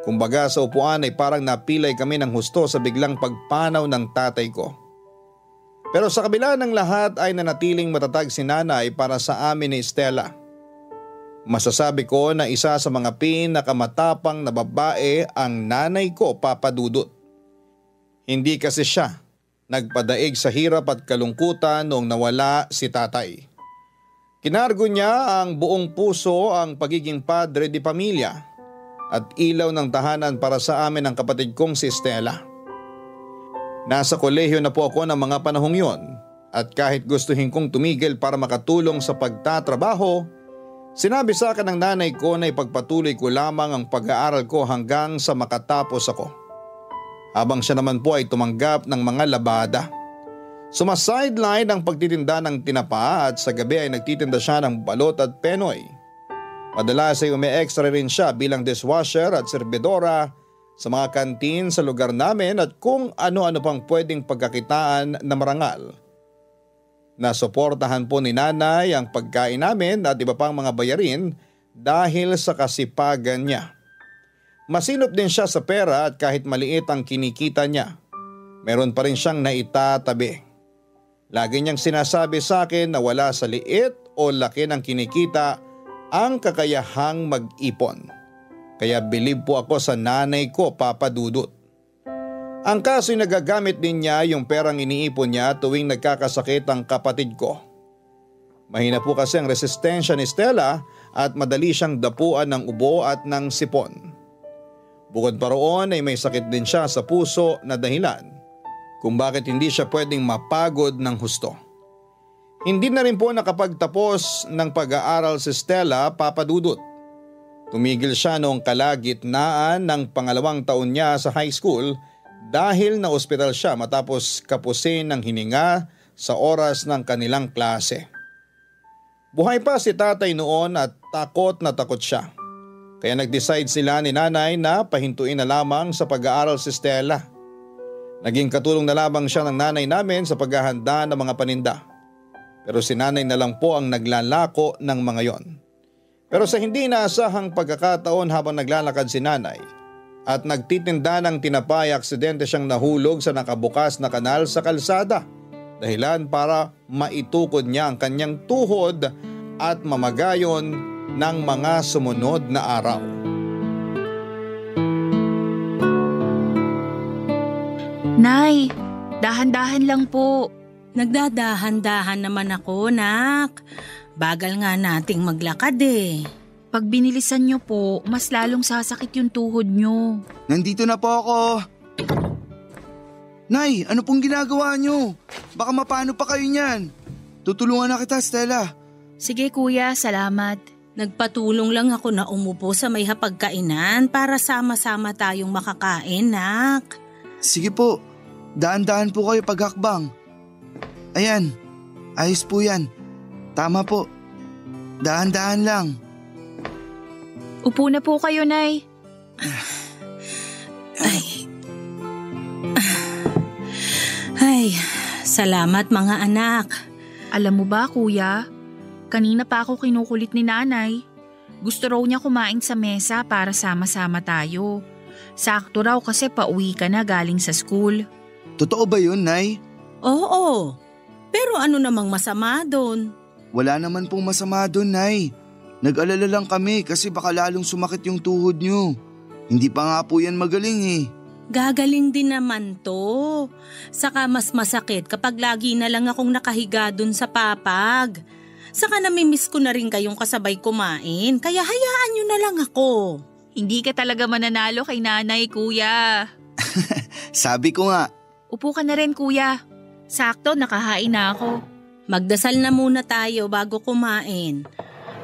Kumbaga sa upuan ay parang napilay kami ng husto sa biglang pagpanaw ng tatay ko. Pero sa kabila ng lahat ay nanatiling matatag si nanay para sa amin ni Stella. Masasabi ko na isa sa mga pinakamatapang na babae ang nanay ko, Papa Dudut. Hindi kasi siya nagpadaig sa hirap at kalungkutan noong nawala si tatay. Kinargo niya ang buong puso ang pagiging padre di pamilya at ilaw ng tahanan para sa amin ang kapatid kong si Stella. Nasa kolehiyo na po ako ng mga panahong yon at kahit gustuhin kong tumigil para makatulong sa pagtatrabaho, sinabi sa akin ng nanay ko na ipagpatuloy ko lamang ang pag-aaral ko hanggang sa makatapos ako. Habang siya naman po ay tumanggap ng mga labada. Sumasideline ang pagtitinda ng tinapa at sa gabi ay nagtitinda siya ng balot at penoy. Madalas ay umi-extra rin siya bilang dishwasher at serbidora sa mga kantin sa lugar namin at kung ano-ano pang pwedeng pagkakitaan na marangal. Nasuportahan po ni nanay ang pagkain namin at iba pang mga bayarin dahil sa kasipagan niya. Masinop din siya sa pera at kahit maliit ang kinikita niya, meron pa rin siyang naitatabi. Lagi niyang sinasabi sa akin na wala sa liit o laki ng kinikita ang kakayahang mag-ipon. Kaya bilib po ako sa nanay ko, Papa Dudut. Ang kaso'y nagagamit din niya yung perang iniipon niya tuwing nagkakasakit ang kapatid ko. Mahina po kasi ang resistensya ni Stella at madali siyang dapuan ng ubo at ng sipon. Bukod pa roon ay may sakit din siya sa puso na dahilan kung bakit hindi siya pwedeng mapagod ng husto. Hindi na rin po nakapagtapos ng pag-aaral si Stella, Papa Dudut. Tumigil siya noong kalagitnaan ng pangalawang taon niya sa high school dahil na-ospital siya matapos kapusin ng hininga sa oras ng kanilang klase. Buhay pa si tatay noon at takot na takot siya. Kaya nag-decide sila ni nanay na pahintuin na lamang sa pag-aaral si Stella. Naging katulong na lamang siya ng nanay namin sa paghahanda ng mga paninda. Pero si nanay na lang po ang naglalako ng mga yon. Pero sa hindi inaasahang pagkakataon habang naglalakad si nanay at nagtitinda ng tinapay, aksidente siyang nahulog sa nakabukas na kanal sa kalsada. Dahilan para maitukod niya ang kanyang tuhod at mamagayon ng mga sumunod na araw. Nay, dahan-dahan lang po. Nagdadahan-dahan naman ako, nak. Bagal nga nating maglakad eh. Pag binilisan niyo po, mas lalong sasakit yung tuhod niyo. Nandito na po ako. Nay, ano pong ginagawa niyo? Baka mapano pa kayo niyan. Tutulungan na kita, Stella. Sige kuya, salamat. Nagpatulong lang ako na umupo sa may hapagkainan para sama-sama tayong makakain, nak. Sige po, daan-daan po kayo paghakbang. Ayan, ayos po yan. Tama po, daan-daan lang. Upo na po kayo, Nay. Ay, salamat mga anak. Alam mo ba, kuya? Kanina pa ako kinukulit ni nanay. Gusto raw niya kumain sa mesa para sama-sama tayo. Sakto raw kasi pauwi ka na galing sa school. Totoo ba yun, Nay? Oo, pero ano namang masama doon? Wala naman pong masama doon, Nay. Nag-alala lang kami kasi baka lalong sumakit yung tuhod niyo. Hindi pa nga po yan magaling eh. Gagaling din naman to. Saka mas masakit kapag lagi na lang akong nakahiga dun sa papag. Saka namimiss ko na rin kayong kasabay kumain, kaya hayaan nyo na lang ako. Hindi ka talaga mananalo kay nanay, kuya. Sabi ko nga. Upo ka na rin, kuya. Sakto, nakahain na ako. Magdasal na muna tayo bago kumain.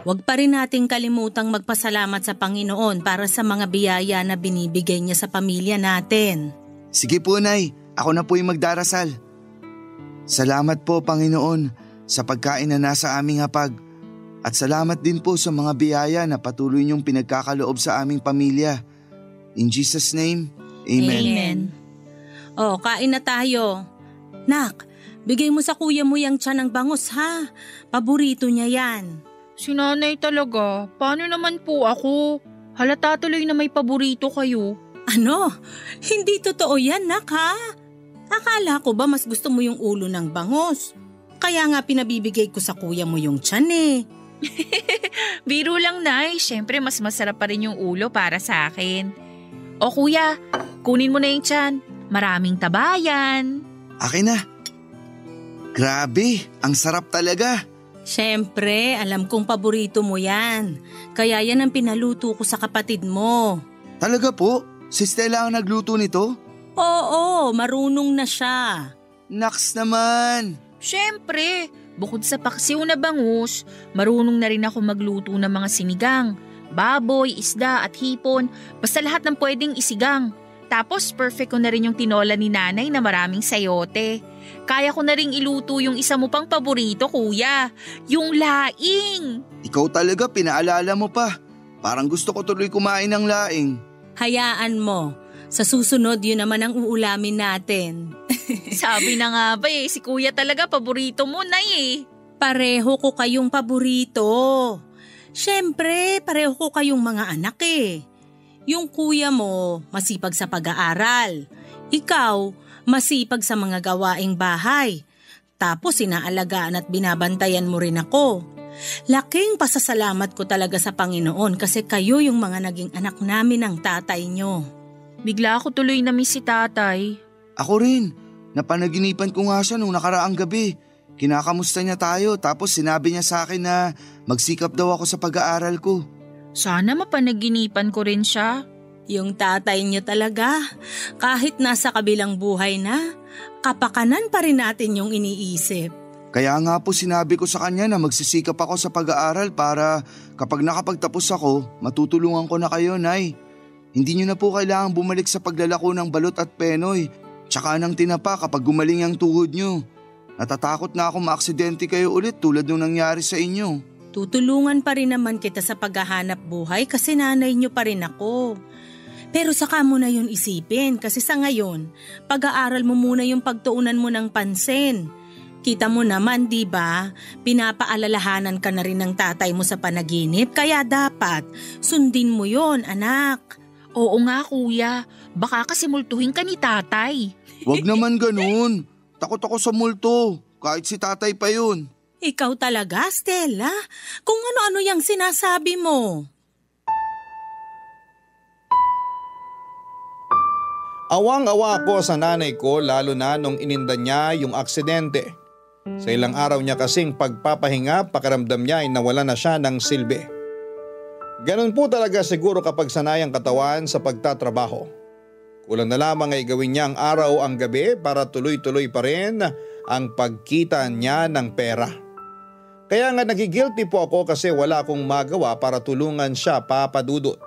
Huwag pa rin nating kalimutang magpasalamat sa Panginoon para sa mga biyaya na binibigay niya sa pamilya natin. Sige po, Nay. Ako na po yung magdarasal. Salamat po, Panginoon, sa pagkain na nasa aming hapag. At salamat din po sa mga biyaya na patuloy niyong pinagkakaloob sa aming pamilya. In Jesus' name, Amen. Amen. O, kain na tayo. Nak, bigay mo sa kuya mo yung tiyan ng bangus ha. Paborito niya yan. Si nanay talaga. Paano naman po ako? Halata tuloy na may paborito kayo. Ano? Hindi totoo yan, nak ha? Akala ko ba mas gusto mo yung ulo ng bangus? Kaya nga pinabibigay ko sa kuya mo yung tiyan eh. Biro lang, Nay. Siyempre mas masarap pa rin yung ulo para sa akin. O kuya, kunin mo na yung tiyan. Maraming tabayan. Akin na. Grabe, ang sarap talaga. Siyempre, alam kong paborito mo yan. Kaya yan ang pinaluto ko sa kapatid mo. Talaga po? Si Stella ang nagluto nito? Oo, marunong na siya. Naks naman. Siyempre, bukod sa paksiw na bangus, marunong na rin ako magluto ng mga sinigang, baboy, isda at hipon, basta lahat ng pwedeng isigang. Tapos perfect ko na rin yung tinola ni nanay na maraming sayote. Kaya ko na rin iluto yung isa mo pang paborito, kuya, yung laing. Ikaw talaga, pinaalala mo pa. Parang gusto ko tuloy kumain ng laing. Hayaan mo, sa susunod yun naman ang uulamin natin. Sabi na nga ba si kuya talaga paborito mo, Nay eh. Pareho ko kayong paborito. Siyempre, pareho ko kayong mga anak eh. Yung kuya mo, masipag sa pag-aaral. Ikaw, masipag sa mga gawaing bahay. Tapos inaalagaan at binabantayan mo rin ako. Laking pasasalamat ko talaga sa Panginoon kasi kayo yung mga naging anak namin ng tatay nyo. Bigla ako tuloy na miss si tatay. Ako rin. Napanaginipan ko nga siya nung nakaraang gabi. Kinakamusta niya tayo tapos sinabi niya sa akin na magsikap daw ako sa pag-aaral ko. Sana mapanaginipan ko rin siya. Yung tatay nyo talaga, kahit nasa kabilang buhay na, kapakanan pa rin natin yung iniisip. Kaya nga po sinabi ko sa kanya na magsisikap ako sa pag-aaral para kapag nakapagtapos ako, matutulungan ko na kayo, Nay. Hindi niyo na po kailangang bumalik sa paglalako ng balot at penoy, tsaka ng tinapa kapag gumaling ang tuhod niyo. Natatakot na ako maaksidente kayo ulit tulad nung nangyari sa inyo. Tutulungan pa rin naman kita sa paghahanap buhay kasi nanay niyo pa rin ako. Pero saka mo na yun isipin kasi sa ngayon, pag-aaral mo muna yung pagtuunan mo ng pansin. Kita mo naman, di ba? Pinapaalalahanan ka na rin ng tatay mo sa panaginip kaya dapat sundin mo yon, anak. Oo nga kuya, baka kasi multuhin ka ni tatay. Wag naman ganun. Takot ako sa multo, kahit si tatay pa yun. Ikaw talaga, Stella? Kung ano-ano yung sinasabi mo. Awang-awa ako sa nanay ko lalo na nung ininda niya yung aksidente. Sa ilang araw niya kasing pagpapahinga, pakiramdam niya ay nawala na siya ng silbi. Ganun po talaga siguro kapag sanay ang katawan sa pagtatrabaho. Kulang na lamang ay gawin niya ang araw ang gabi para tuloy-tuloy pa rin ang pagkita niya ng pera. Kaya nga nagigilty po ako kasi wala akong magawa para tulungan siya, Papa Dudut.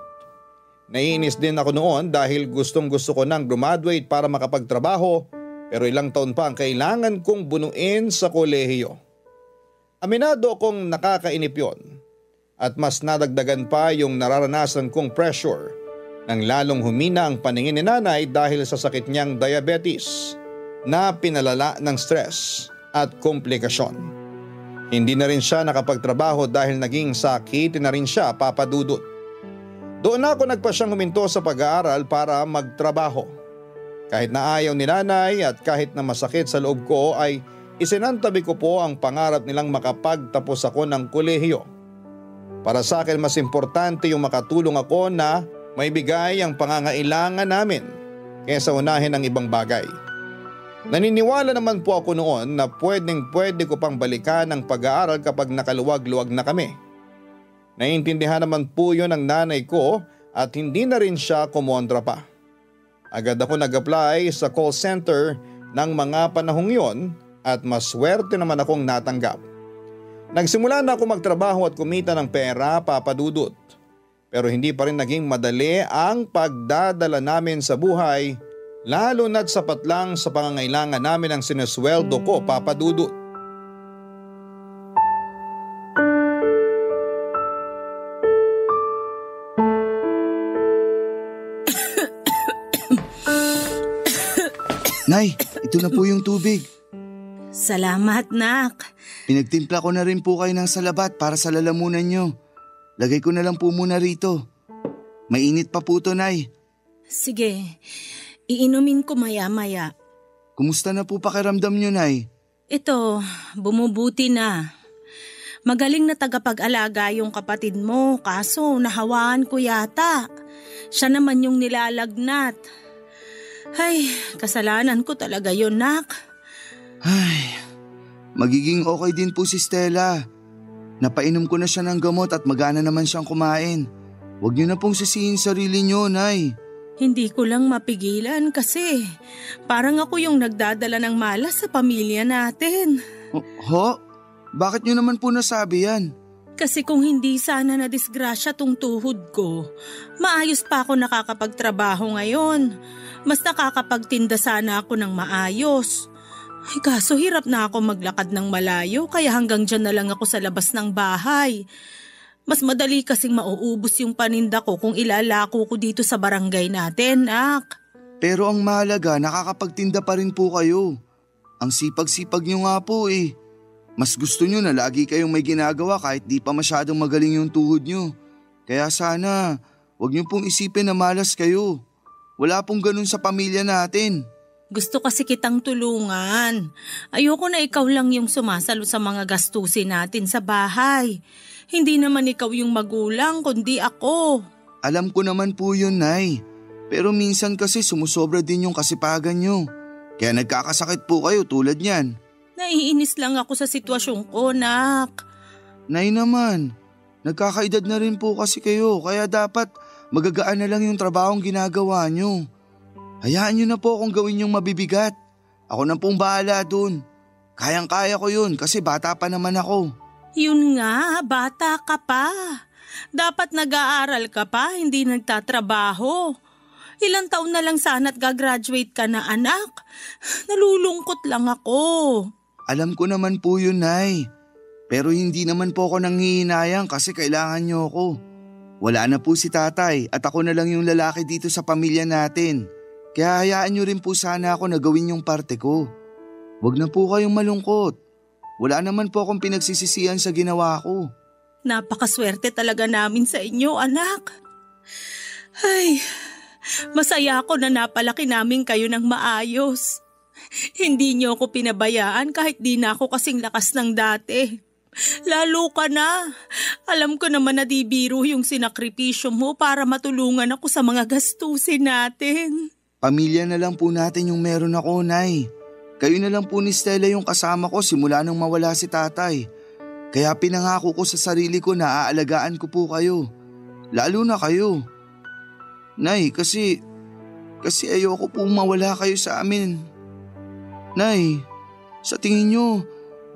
Naiinis din ako noon dahil gustong-gusto ko nang graduate para makapagtrabaho pero ilang taon pa ang kailangan kong bunuin sa kolehiyo. Aminado akong nakakainip yon at mas nadagdagan pa yung nararanasan kong pressure nang lalong humina ang paningin ni nanay dahil sa sakit niyang diabetes na pinalala ng stress at komplikasyon. Hindi na rin siya nakapagtrabaho dahil naging sakit na rin siya, Papa Dudut. Doon ako nagpasyang huminto sa pag-aaral para magtrabaho. Kahit na ayaw ni nanay at kahit na masakit sa loob ko ay isinantabi ko po ang pangarap nilang makapagtapos ako ng kolehiyo. Para sa akin mas importante yung makatulong ako na maibigay ang pangangailangan namin kaysa unahin ang ibang bagay. Naniniwala naman po ako noon na pwede ko pang balikan ang pag-aaral kapag nakaluwag-luwag na kami. Naiintindihan naman po yun ng nanay ko at hindi na rin siya kumontra pa. Agad ako nag-apply sa call center ng mga panahong yon at maswerte naman akong natanggap. Nagsimula na ako magtrabaho at kumita ng pera, Papa Dudut. Pero hindi pa rin naging madali ang pagdadala namin sa buhay, lalo na't sapat lang sa pangangailangan namin ang sinusweldo ko, Papa Dudut. Nay, ito na po yung tubig. Salamat, nak. Pinagtimpla ko na rin po kayo ng salabat para sa lalamunan nyo. Lagay ko na lang po muna rito. Mainit pa po to, Nay. Sige, iinumin ko maya-maya. Kumusta na po pakiramdam nyo, Nay? Ito, bumubuti na. Magaling na tagapag-alaga yung kapatid mo, kaso nahawaan ko yata. Siya naman yung nilalagnat. Ay, kasalanan ko talaga yun, nak. Ay, magiging okay din po si Stella. Napainom ko na siya ng gamot at magana naman siyang kumain. Huwag niyo na pong sisihin sarili niyo, Nay. Hindi ko lang mapigilan kasi parang ako yung nagdadala ng malas sa pamilya natin. Ho? Bakit niyo naman po nasabi yan? Kasi kung hindi sana na-disgrasya tong tuhod ko, maayos pa ako nakakapagtrabaho ngayon. Mas nakakapagtinda sana ako ng maayos. Ay, kaso hirap na ako maglakad ng malayo kaya hanggang dyan na lang ako sa labas ng bahay. Mas madali kasing mauubos yung paninda ko kung ilalako ko dito sa barangay natin, nak. Pero ang mahalaga, nakakapagtinda pa rin po kayo. Ang sipag-sipag nyo nga po eh. Mas gusto nyo na lagi kayong may ginagawa kahit di pa masyadong magaling yung tuhod nyo. Kaya sana, huwag nyo pong isipin na malas kayo. Wala pong ganun sa pamilya natin. Gusto kasi kitang tulungan. Ayoko na ikaw lang yung sumasalo sa mga gastusin natin sa bahay. Hindi naman ikaw yung magulang kundi ako. Alam ko naman po yun, Nay. Pero minsan kasi sumusobra din yung kasipagan nyo. Kaya nagkakasakit po kayo tulad niyan. Naiinis lang ako sa sitwasyon ko, Nak. Nay naman, nagkakaedad na rin po kasi kayo kaya dapat magagaan na lang yung trabahong ginagawa nyo. Hayaan nyo na po akong gawin yung mabibigat. Ako na pong bahala dun. Kayang-kaya ko yun kasi bata pa naman ako. Yun nga, bata ka pa. Dapat nag-aaral ka pa, hindi nagtatrabaho. Ilang taon na lang sana't gagraduate ka na, anak. Nalulungkot lang ako. Alam ko naman po yun, Nay. Pero hindi naman po ako nanghihinayang kasi kailangan nyo ako. Wala na po si tatay at ako na lang yung lalaki dito sa pamilya natin. Kaya hayaan nyo rin po sana ako na gawin yung parte ko. Huwag na po kayong malungkot. Wala naman po akong pinagsisisihan sa ginawa ko. Napakaswerte talaga namin sa inyo, anak. Ay, masaya ako na napalaki namin kayo ng maayos. Hindi niyo ako pinabayaan kahit di na ako kasing lakas ng dati. Lalo ka na. Alam ko naman na di biro yung sinakripisyo mo para matulungan ako sa mga gastusin natin. Pamilya na lang po natin yung meron ako, Nay. Kayo na lang po ni Stella yung kasama ko simula nang mawala si tatay. Kaya pinangako ko sa sarili ko na aalagaan ko po kayo. Lalo na kayo. Nay, kasi ayoko po mawala kayo sa amin. Nay, sa tingin nyo,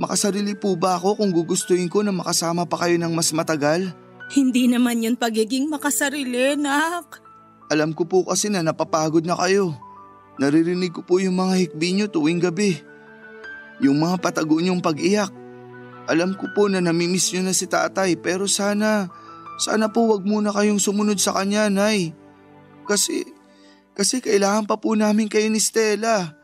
makasarili po ba ako kung gugustuhin ko na makasama pa kayo ng mas matagal? Hindi naman yun pagiging makasarili, Nak. Alam ko po kasi na napapagod na kayo. Naririnig ko po yung mga hikbi nyo tuwing gabi. Yung mga patago nyong pag-iyak. Alam ko po na namimiss nyo na si tatay pero sana po wag muna kayong sumunod sa kanya, Nay. Kasi kailangan pa po namin kayo ni Stella.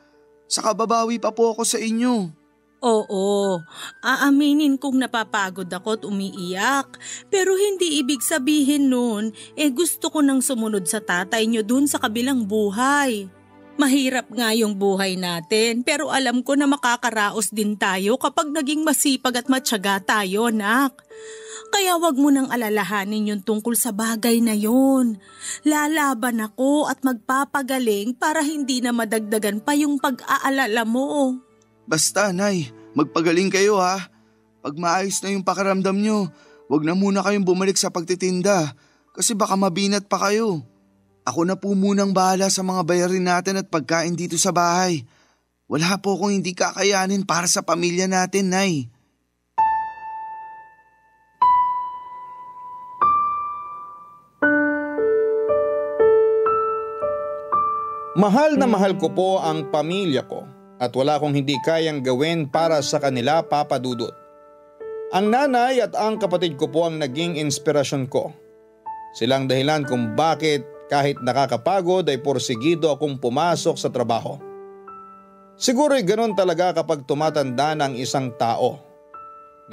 Saka babawi pa po ako sa inyo. Oo, aaminin kong napapagod ako at umiiyak. Pero hindi ibig sabihin nun, gusto ko nang sumunod sa tatay nyo dun sa kabilang buhay. Mahirap nga yung buhay natin, pero alam ko na makakaraos din tayo kapag naging masipag at matyaga tayo, Nak. Kaya wag mo nang alalahanin yung tungkol sa bagay na yun. Lalaban ako at magpapagaling para hindi na madagdagan pa yung pag-aalala mo. Basta, Nay, magpagaling kayo ha. Pag maayos na yung pakiramdam nyo, wag na muna kayong bumalik sa pagtitinda kasi baka mabinat pa kayo. Ako na po munang bahala sa mga bayarin natin at pagkain dito sa bahay. Wala po akong hindi kakayanin para sa pamilya natin, Nay. Mahal na mahal ko po ang pamilya ko. At wala akong hindi kayang gawin para sa kanila, Papa Dudut. Ang nanay at ang kapatid ko po ang naging inspirasyon ko. Silang dahilan kung bakit kahit nakakapagod ay porsigido akong pumasok sa trabaho. Siguro'y ganun talaga kapag tumatanda ng isang tao.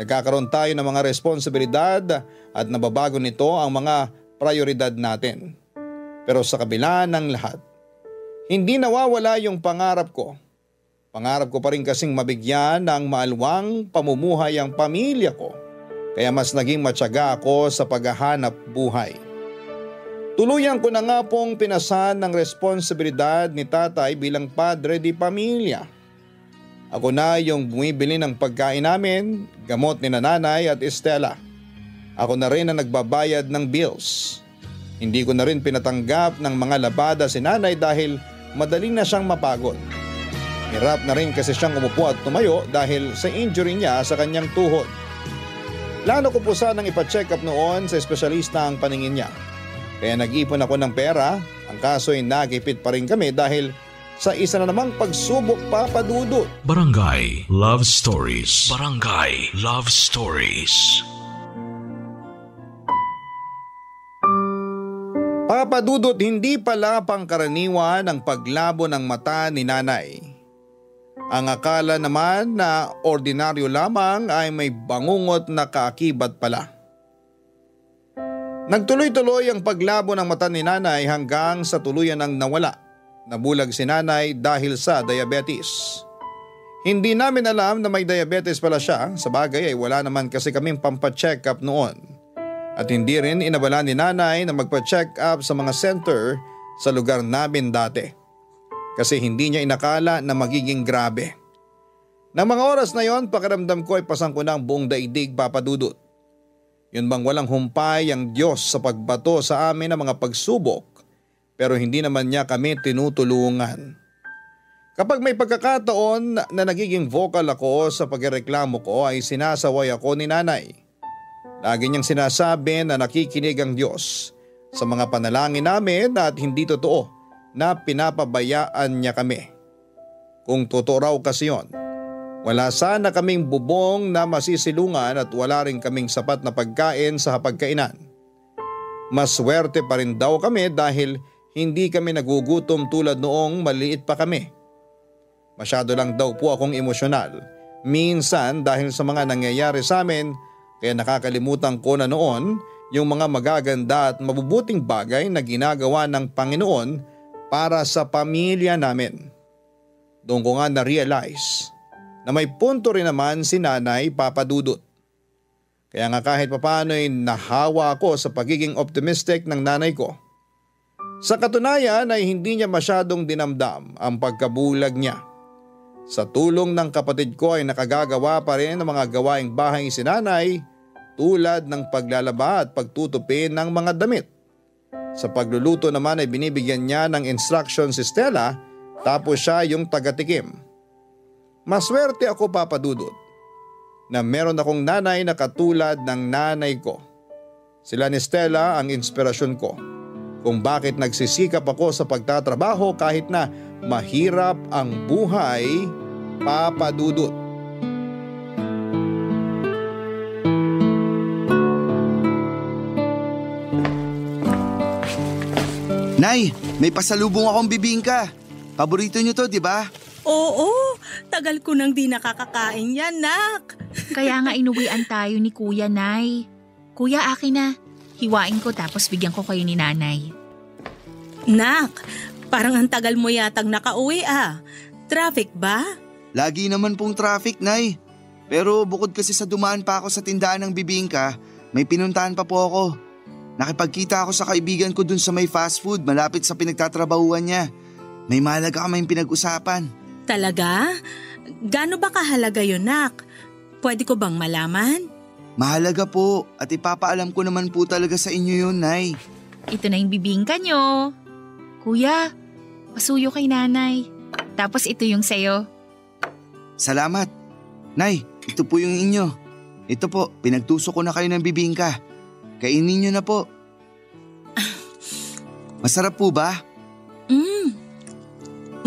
Nagkakaroon tayo ng mga responsibilidad at nababago nito ang mga prioridad natin. Pero sa kabila ng lahat, hindi nawawala yung pangarap ko. Pangarap ko pa rin kasing mabigyan ng maalwang pamumuhay ang pamilya ko, kaya mas naging matyaga ako sa paghahanap buhay. Tuluyan ko na nga pong pinasan ng responsibilidad ni tatay bilang padre di pamilya. Ako na yung bumibili ng pagkain namin, gamot ni nanay at Estela. Ako na rin ang nagbabayad ng bills. Hindi ko na rin pinatanggap ng mga labada si nanay dahil madaling na siyang mapagod. Hirap na rin kasi siyang umupo at tumayo dahil sa injury niya sa kanyang tuhod. Plano ko po sanang ipacheck up noon sa espesyalista ang paningin niya. Kaya nag-ipon ako ng pera, ang kaso'y nagipit pa rin kami dahil sa isa na namang pagsubok, Papa Dudut. Barangay Love Stories. Barangay Love Stories. Papa Dudut, hindi pala pangkaraniwan ang paglabo ng mata ni nanay. Ang akala naman na ordinaryo lamang ay may bangungot na kaakibat pala. Nagtuloy-tuloy ang paglabo ng mata ni nanay hanggang sa tuluyan ang nawala. Nabulag si nanay dahil sa diabetes. Hindi namin alam na may diabetes pala siya, sa bagay ay wala naman kasi kaming pampacheck up noon. At hindi rin inabala ni nanay na magpa-check up sa mga center sa lugar namin dati. Kasi hindi niya inakala na magiging grabe. Nang mga oras na yon, pakiramdam ko ay pasang ko na ang buong daigdig, Papa Dudut. Yun bang walang humpay ang Diyos sa pagbato sa amin ng mga pagsubok, pero hindi naman niya kami tinutulungan. Kapag may pagkakataon na nagiging vocal ako sa pagreklamo ko ay sinasaway ako ni nanay. Lagi niyang sinasabi na nakikinig ang Diyos sa mga panalangin namin at hindi totoo na pinapabayaan niya kami. Kung totoo raw kasi yun, wala sana kaming bubong na masisilungan at wala rin kaming sapat na pagkain sa hapagkainan. Maswerte pa rin daw kami dahil hindi kami nagugutom tulad noong maliit pa kami. Masyado lang daw po akong emosyonal. Minsan dahil sa mga nangyayari sa amin, kaya nakakalimutan ko na noon yung mga magaganda at mabubuting bagay na ginagawa ng Panginoon para sa pamilya namin. Doon ko nga na-realize na may punto rin naman si Nanay, Papa Dudut. Kaya nga kahit papaano ay nahawa ako sa pagiging optimistic ng nanay ko. Sa katunayan ay hindi niya masyadong dinamdam ang pagkabulag niya. Sa tulong ng kapatid ko ay nakagagawa pa rin ng mga gawaing bahay si nanay tulad ng paglalaba at pagtutupi ng mga damit. Sa pagluluto naman ay binibigyan niya ng instruction si Stella tapos siya yung tagatikim. Maswerte ako, Papa Dudut, na meron akong nanay na katulad ng nanay ko. Sila ni Stella ang inspirasyon ko kung bakit nagsisikap ako sa pagtatrabaho kahit na mahirap ang buhay, Papa Dudut. Nay, may pasalubong akong bibingka. Paborito niyo to, di ba? Oo, tagal ko nang di nakakakain yan, nak. Kaya nga inuwian tayo ni Kuya, Nay. Kuya, akin na. Hiwain ko tapos bigyan ko kayo ni Nanay. Nak, parang ang tagal mo yatang nakauwi ah. Traffic ba? Lagi naman pong traffic, Nay. Pero bukod kasi sa dumaan pa ako sa tindahan ng bibingka, may pinuntahan pa po ako. Nakipagkita ako sa kaibigan ko dun sa may fast food malapit sa pinagtatrabahuan niya. May mahalaga kaming pinag-usapan. Talaga? Gaano ba kahalaga yun, nak? Pwede ko bang malaman? Mahalaga po at ipapaalam ko naman po talaga sa inyo yun, Nay. Ito na yung bibingka nyo. Kuya, pasuyo kay Nanay. Tapos ito yung sayo. Salamat. Nay, ito po yung inyo. Ito po, pinagtusok ko na kayo ng bibingka. Kainin niyo na po. Masarap po ba?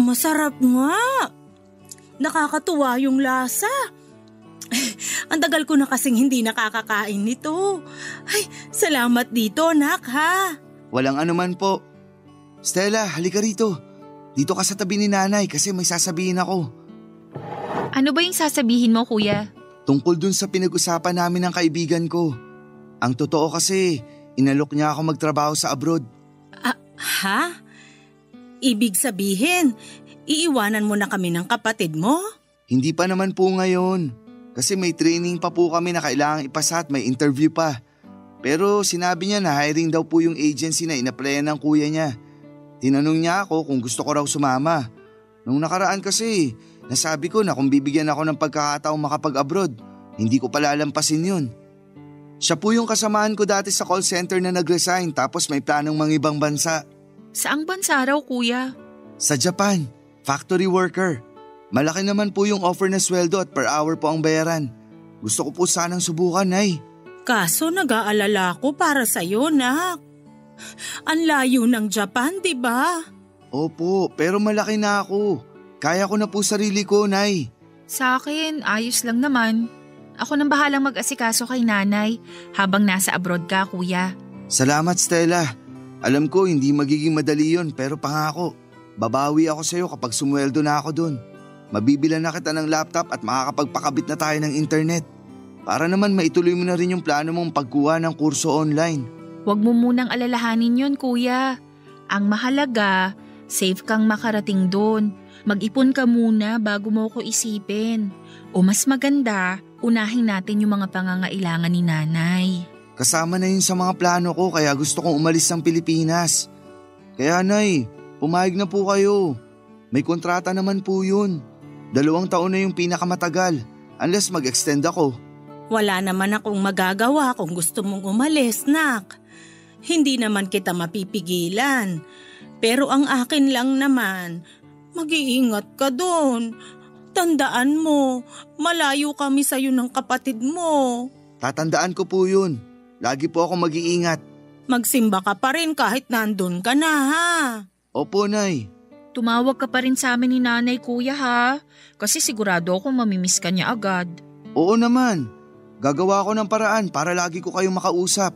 Masarap nga. Nakakatuwa yung lasa. Ang tagal ko na kasing hindi nakakakain nito. Ay, salamat dito, nak, ha? Walang anuman po. Stella, halika rito. Dito ka sa tabi ni Nanay kasi may sasabihin ako. Ano ba yung sasabihin mo, Kuya? Tungkol dun sa pinag-usapan namin ng kaibigan ko. Ang totoo kasi, inalok niya ako magtrabaho sa abroad. Ha? Ibig sabihin, iiwanan mo na kami ng kapatid mo? Hindi pa naman po ngayon. Kasi may training pa po kami na kailangang ipasa at may interview pa. Pero sinabi niya na hiring daw po yung agency na inaplayan ng kuya niya. Tinanong niya ako kung gusto ko raw sumama. Nung nakaraan kasi, nasabi ko na kung bibigyan ako ng pagkakataong makapag-abroad, hindi ko palalampasin yun. Siya po yung kasamaan ko dati sa call center na nag-resign tapos may planong mangibang bansa. Saang bansa raw, Kuya? Sa Japan, factory worker. Malaki naman po yung offer na sweldo at per hour po ang bayaran. Gusto ko po sanang subukan, Nay. Kaso nag-aalala ko para sa'yo, nak. Ang layo ng Japan, di ba? Opo, pero malaki na ako. Kaya ko na po sarili ko, Nay. Sa akin, ayos lang naman. Ako nang bahalang mag-asikaso kay Nanay habang nasa abroad ka, Kuya. Salamat, Stella. Alam ko hindi magiging madali yun pero pangako, babawi ako sa'yo kapag sumweldo na ako dun. Mabibilan na kita ng laptop at makakapagpakabit na tayo ng internet. Para naman maituloy mo na rin yung plano mong pagkuha ng kurso online. Huwag mo munang alalahanin yun, Kuya. Ang mahalaga, Safe kang makarating doon. Mag-ipon ka muna bago mo ko isipin. O mas maganda, unahin natin yung mga pangangailangan ni nanay. Kasama na yun sa mga plano ko kaya gusto kong umalis ng Pilipinas. Kaya Nay, pumayag na po kayo. May kontrata naman po yun. 2 taon na yung pinakamatagal, unless mag-extend ako. Wala naman akong magagawa kung gusto mong umalis, nak. Hindi naman kita mapipigilan. Pero ang akin lang naman, mag-iingat ka doon. Tandaan mo, malayo kami sa'yo ng kapatid mo. Tatandaan ko po yun. Lagi po ako mag-iingat. Magsimba ka pa rin kahit nandun ka na, ha? Opo, Nay. Tumawag ka pa rin sa amin ni nanay, kuya, ha? Kasi sigurado akong mamimiss ka niya agad. Oo naman. Gagawa ko ng paraan para lagi ko kayong makausap.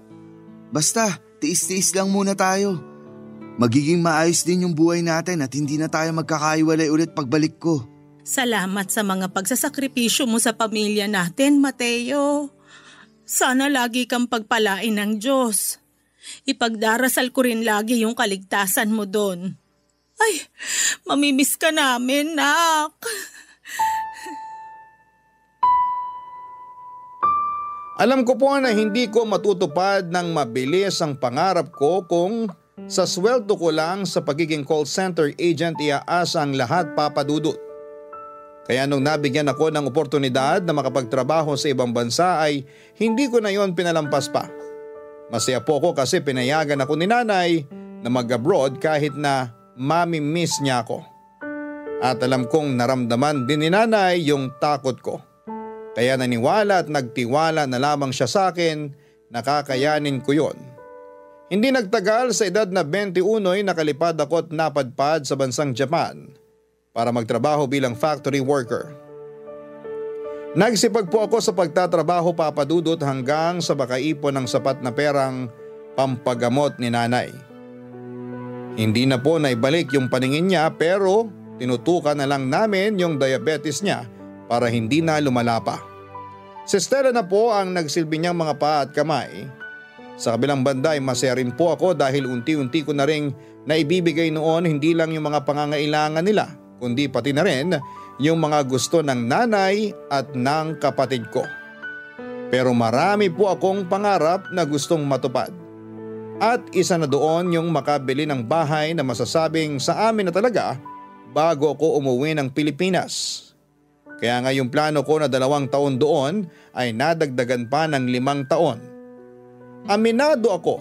Basta, tiis-tiis lang muna tayo. Magiging maayos din yung buhay natin at hindi na tayo magkakaiwalay ulit pagbalik ko. Salamat sa mga pagsasakripisyo mo sa pamilya natin, Mateo. Sana lagi kang pagpalain ng Diyos. Ipagdarasal ko rin lagi yung kaligtasan mo doon. Ay, mamimiss ka namin, nak. Alam ko po na hindi ko matutupad ng mabilis ang pangarap ko kung sa sweldo ko lang sa pagiging call center agent iaasa ang lahat, Papa Dudut. Kaya nung nabigyan ako ng oportunidad na makapagtrabaho sa ibang bansa ay hindi ko na yon pinalampas pa. Masaya po ako kasi pinayagan ako ni nanay na mag-abroad kahit na mami-miss niya ako. At alam kong naramdaman din ni nanay yung takot ko. Kaya naniwala at nagtiwala na lamang siya sa akin, nakakayanin ko yon. Hindi nagtagal, sa edad na 21 ay nakalipad ako at napadpad sa bansang Japan para magtrabaho bilang factory worker. Nagsipag po ako sa pagtatrabaho, Papa Dudut, hanggang sa makaipon ng sapat na perang pampagamot ni nanay. Hindi na po naibalik yung paningin niya pero tinutukan na lang namin yung diabetes niya para hindi na lumala pa. Si Stella na po ang nagsilbi niyang mga paa at kamay. Sa kabilang banda ay masaya rin po ako dahil unti-unti ko na rin naibibigay noon hindi lang yung mga pangangailangan nila kundi pati na rin yung mga gusto ng nanay at ng kapatid ko. Pero marami po akong pangarap na gustong matupad. At isa na doon yung makabili ng bahay na masasabing sa amin na talaga bago ako umuwi ng Pilipinas. Kaya nga yung plano ko na 2 taon doon ay nadagdagan pa ng 5 taon. Aminado ako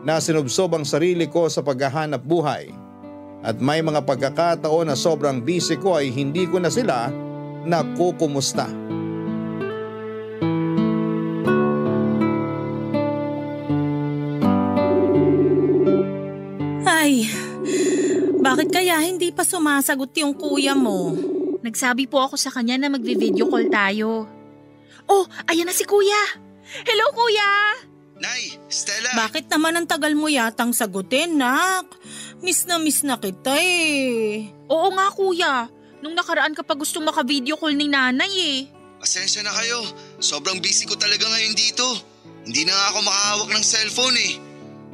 na sinubsob ang sarili ko sa paghahanap buhay at may mga pagkakataon na sobrang busy ko ay hindi ko na sila nakukumusta. Ay, bakit kaya hindi pa sumasagot yung kuya mo? Nagsabi po ako sa kanya na magvi-video call tayo. Oh, ayan na si kuya! Hello, kuya! Nay, Stella! Bakit naman ang tagal mo yatang sagutin, nak? Miss na kita eh. Oo nga, kuya. Nung nakaraan ka pa gustong maka-video call ni nanay eh. Pasensya na kayo. Sobrang busy ko talaga ngayon dito. Hindi na nga ako makahawak ng cellphone eh.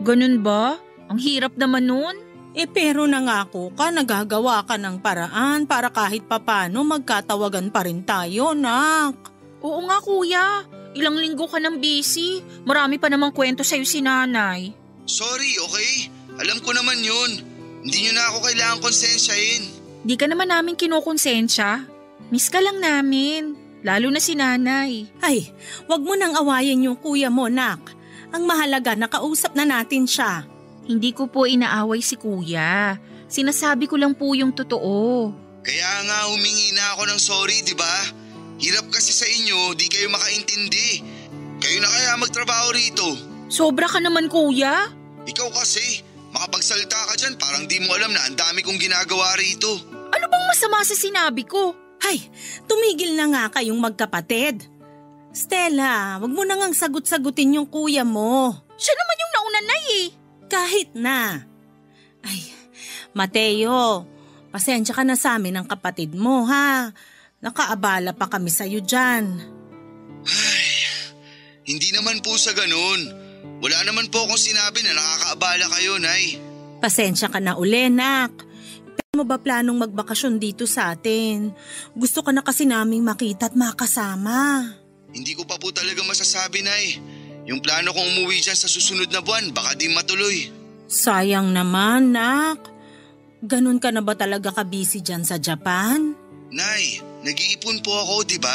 Ganun ba? Ang hirap naman nun. Pero nangako ka, nagagawa ka ng paraan para kahit papano magkatawagan pa rin tayo, nak. Oo nga, kuya. Ilang linggo ka nang busy. Marami pa namang kwento sa'yo si nanay. Sorry, okay? Alam ko naman yun. Hindi nyo na ako kailangan konsensyahin. Di ka naman namin kinukonsensya. Miss ka lang namin. Lalo na si nanay. Ay, wag mo nang awayin yung kuya mo, nak. Ang mahalaga, nakausap na natin siya. Hindi ko po inaaway si kuya. Sinasabi ko lang po yung totoo. Kaya nga humingi na ako ng sorry, di ba? Hirap kasi sa inyo, di kayo makaintindi. Kayo na kaya magtrabaho rito. Sobra ka naman, kuya. Ikaw kasi, makapagsalita ka dyan parang di mo alam na ang dami kong ginagawa rito. Ano bang masama sa sinabi ko? Ay, tumigil na nga kayong magkapatid. Stella, wag mo na ngang sagot-sagutin yung kuya mo. Siya naman yung nauna na eh. Kahit na. Ay, Mateo, pasensya ka na sa amin ng kapatid mo, ha? Nakaabala pa kami sa'yo dyan. Ay, hindi naman po sa ganun. Wala naman po akong sinabi na nakakaabala kayo, Nay. Pasensya ka na uli, nak. mo ba planong magbakasyon dito sa atin? Gusto ka na kasi naming makita at makasama. Hindi ko pa po talaga masasabi, Nay. Yung plano kong umuwi dyan sa susunod na buwan, baka di matuloy. Sayang naman, nak. Ganun ka na ba talaga ka-busy dyan sa Japan? Nay, nag-iipon po ako, di ba?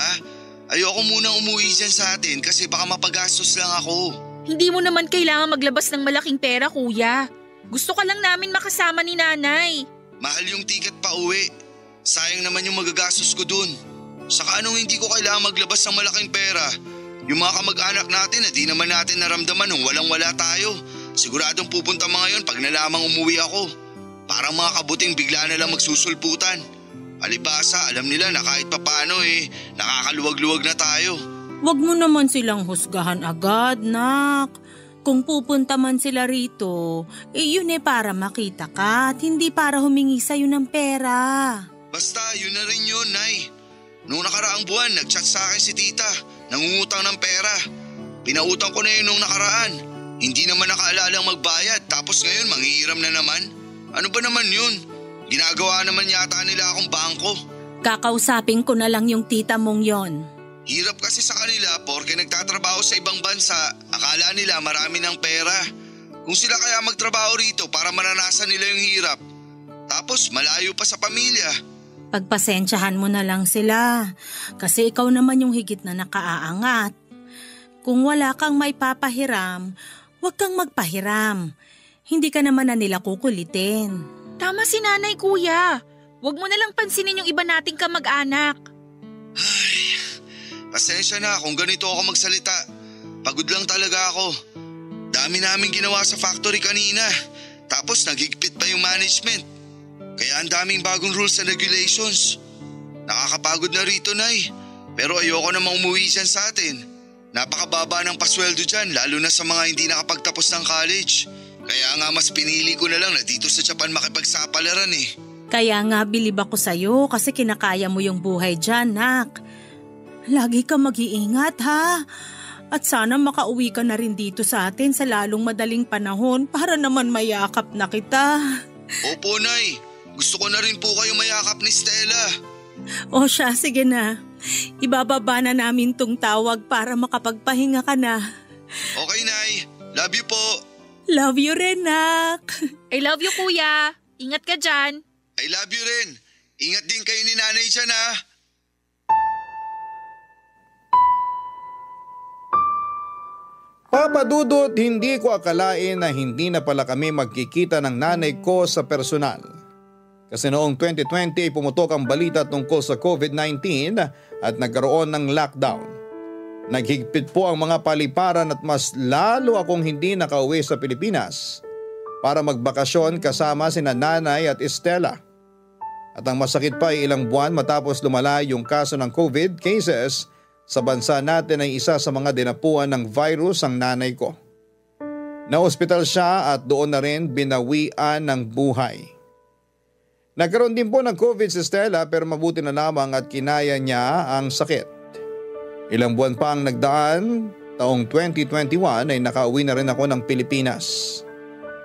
Ayoko munang umuwi dyan sa atin kasi baka mapagastos lang ako. Hindi mo naman kailangan maglabas ng malaking pera, kuya. Gusto ka lang namin makasama ni nanay. Mahal yung ticket pa uwi. Sayang naman yung magagastos ko dun. Saka anong hindi ko kailangan maglabas ng malaking pera? Yung mga kamag-anak natin na di naman natin naramdaman nung walang-wala tayo. Siguradong pupunta mga yun pag nalamang umuwi ako. Parang mga kabuting bigla na lang magsusulputan. Alibasa, alam nila na kahit papano nakakaluwag-luwag na tayo. Huwag mo naman silang husgahan agad, nak. Kung pupunta man sila rito, yun para makita ka at hindi para humingi sa'yo ng pera. Basta, yun na rin yun, Nay. Noong nakaraang buwan, nag-chat sa akin si tita, nangungutang ng pera. Pinautang ko na yun nung nakaraan. Hindi naman nakaalalang magbayad, tapos ngayon manghihiram na naman. Ano ba naman yun? Ginagawa naman yata nila akong bangko. Kakausapin ko na lang yung tita mong yon. Hirap kasi sa kanila porke nagtatrabaho sa ibang bansa, akala nila marami ng pera. Kung sila kaya magtrabaho rito para maranasan nila yung hirap. Tapos malayo pa sa pamilya. Pagpasensyahan mo na lang sila kasi ikaw naman yung higit na nakaaangat. Kung wala kang may papahiram, huwag kang magpahiram. Hindi ka naman na nila kukulitin. Tama si nanay, kuya. Huwag mo na lang pansinin yung iba nating kamag-anak. Ay, pasensya na kung ganito ako magsalita. Pagod lang talaga ako. Dami namin ginawa sa factory kanina. Tapos naghigpit pa yung management. Kaya ang daming bagong rules and regulations. Nakakapagod na rito, Nay. Pero ayoko namang umuwi dyan sa atin. Napakababa ng pasweldo dyan, lalo na sa mga hindi nakapagtapos ng college. Kaya nga mas pinili ko na lang na dito sa Japan makipagsapalaran eh. Kaya nga bilib ako sa'yo kasi kinakaya mo yung buhay dyan, nak. Lagi ka mag-iingat, ha? At sana makauwi ka na rin dito sa atin sa lalong madaling panahon para naman mayakap na kita. Opo, Nay. Gusto ko na rin po kayo mayakap ni Stella. O siya, sige na. Ibababa na namin tong tawag para makapagpahinga ka na. Okay, Nay. Love you po. Love you rin, nak. I love you, kuya. Ingat ka dyan. I love you rin. Ingat din kayo ni nanay dyan, ha? Papa Dudut, hindi ko akalain na hindi na pala kami magkikita ng nanay ko sa personal. Kasi noong 2020 pumutok ang balita tungkol sa COVID-19 at nagkaroon ng lockdown. Naghigpit po ang mga paliparan at mas lalo akong hindi nakauwi sa Pilipinas para magbakasyon kasama sina nanay at Estela. At ang masakit pa ay ilang buwan matapos lumala yung kaso ng COVID cases sa bansa natin ay isa sa mga dinapuan ng virus ang nanay ko. Na-ospital siya at doon na rin binawian ng buhay. Nagkaroon din po ng COVID si Stella pero mabuti na lamang at kinaya niya ang sakit. Ilang buwan pa ang nagdaan, taong 2021 ay nakauwi na rin ako ng Pilipinas.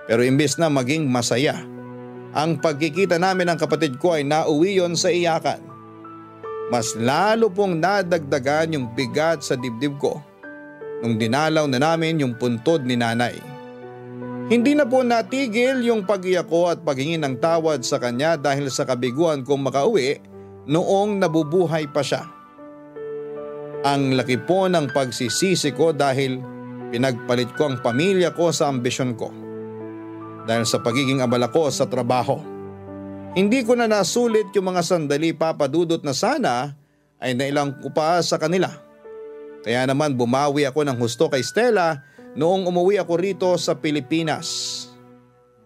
Pero imbes na maging masaya, ang pagkikita namin ng kapatid ko ay nauwi yon sa iyakan. Mas lalo pong nadagdagan yung bigat sa dibdib ko nung dinalaw na namin yung puntod ni nanay. Hindi na po natigil yung pag-iyak ko at paghingi ng tawad sa kanya dahil sa kabiguan kong makauwi noong nabubuhay pa siya. Ang laki po ng pagsisisi ko dahil pinagpalit ko ang pamilya ko sa ambisyon ko. Dahil sa pagiging abala ko sa trabaho. Hindi ko na nasulit yung mga sandali, Papa Dudut, na sana ay nailang ko pa sa kanila. Kaya naman bumawi ako ng husto kay Stella noong umuwi ako rito sa Pilipinas.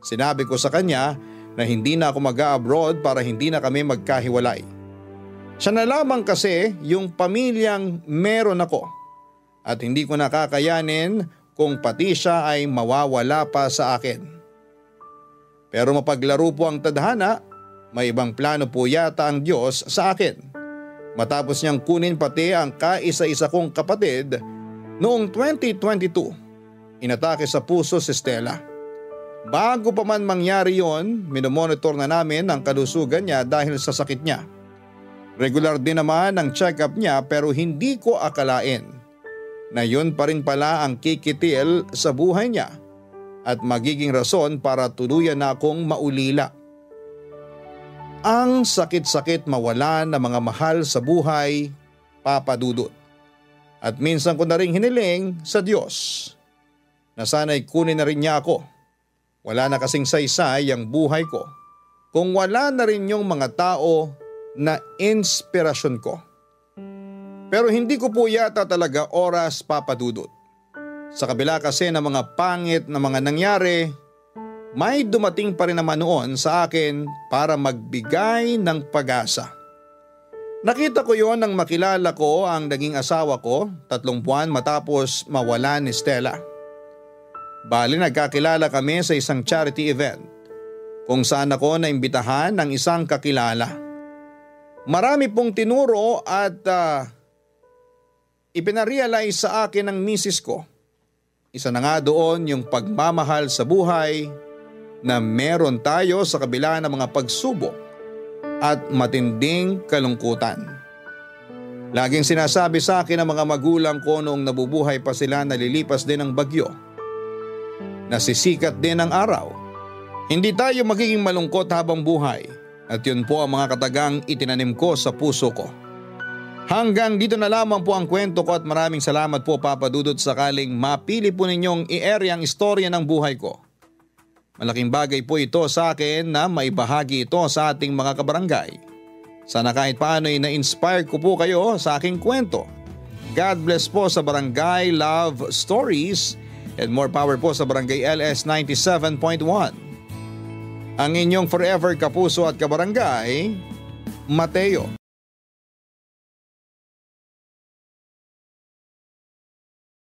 Sinabi ko sa kanya na hindi na ako mag-abroad para hindi na kami magkahiwalay. Siya na lamang kasi yung pamilyang meron ako at hindi ko nakakayanin kung pati siya ay mawawala pa sa akin. Pero mapaglaro po ang tadhana, may ibang plano po yata ang Diyos sa akin. Matapos niyang kunin pati ang kaisa-isa kong kapatid noong 2022, inatake sa puso si Stella. Bago pa man mangyari yon, minomonitor na namin ang kalusugan niya dahil sa sakit niya. Regular din naman ang check-up niya pero hindi ko akalain na yun pa rin pala ang kikitil sa buhay niya at magiging rason para tuluyan na akong maulila. Ang sakit-sakit mawalan ng mga mahal sa buhay, Papa Dudut. At minsan ko na rin hiniling sa Diyos na sana'y kunin na rin niya ako. Wala na kasing saysay ang buhay ko kung wala na rin yung mga tao na inspirasyon ko. Pero hindi ko po yata talaga oras, Papa Dudut. Sa kabila kasi ng mga pangit na mga nangyari, may dumating pa rin naman noon sa akin para magbigay ng pag-asa. Nakita ko yon nang makilala ko ang naging asawa ko 3 buwan matapos mawala ni Stella. Bali nagkakilala kami sa isang charity event kung saan ako naimbitahan ng isang kakilala. Marami pong tinuro at ipinarealize sa akin ng misis ko. Isa na nga doon yung pagmamahal sa buhay na meron tayo sa kabila ng mga pagsubok at matinding kalungkutan. Laging sinasabi sa akin ng mga magulang ko noong nabubuhay pa sila na lilipas din ang bagyo. Nasisikat din ang araw. Hindi tayo magiging malungkot habang buhay at yun po ang mga katagang itinanim ko sa puso ko. Hanggang dito na lamang po ang kwento ko at maraming salamat po Papa Dudut sakaling mapili po ninyong i-air ang istorya ng buhay ko. Malaking bagay po ito sa akin na maibahagi ito sa ating mga kabarangay. Sana kahit paano ay na-inspire ko po kayo sa aking kwento. God bless po sa Barangay Love Stories and more power po sa Barangay LS 97.1. Ang inyong forever kapuso at kabarangay, Mateo.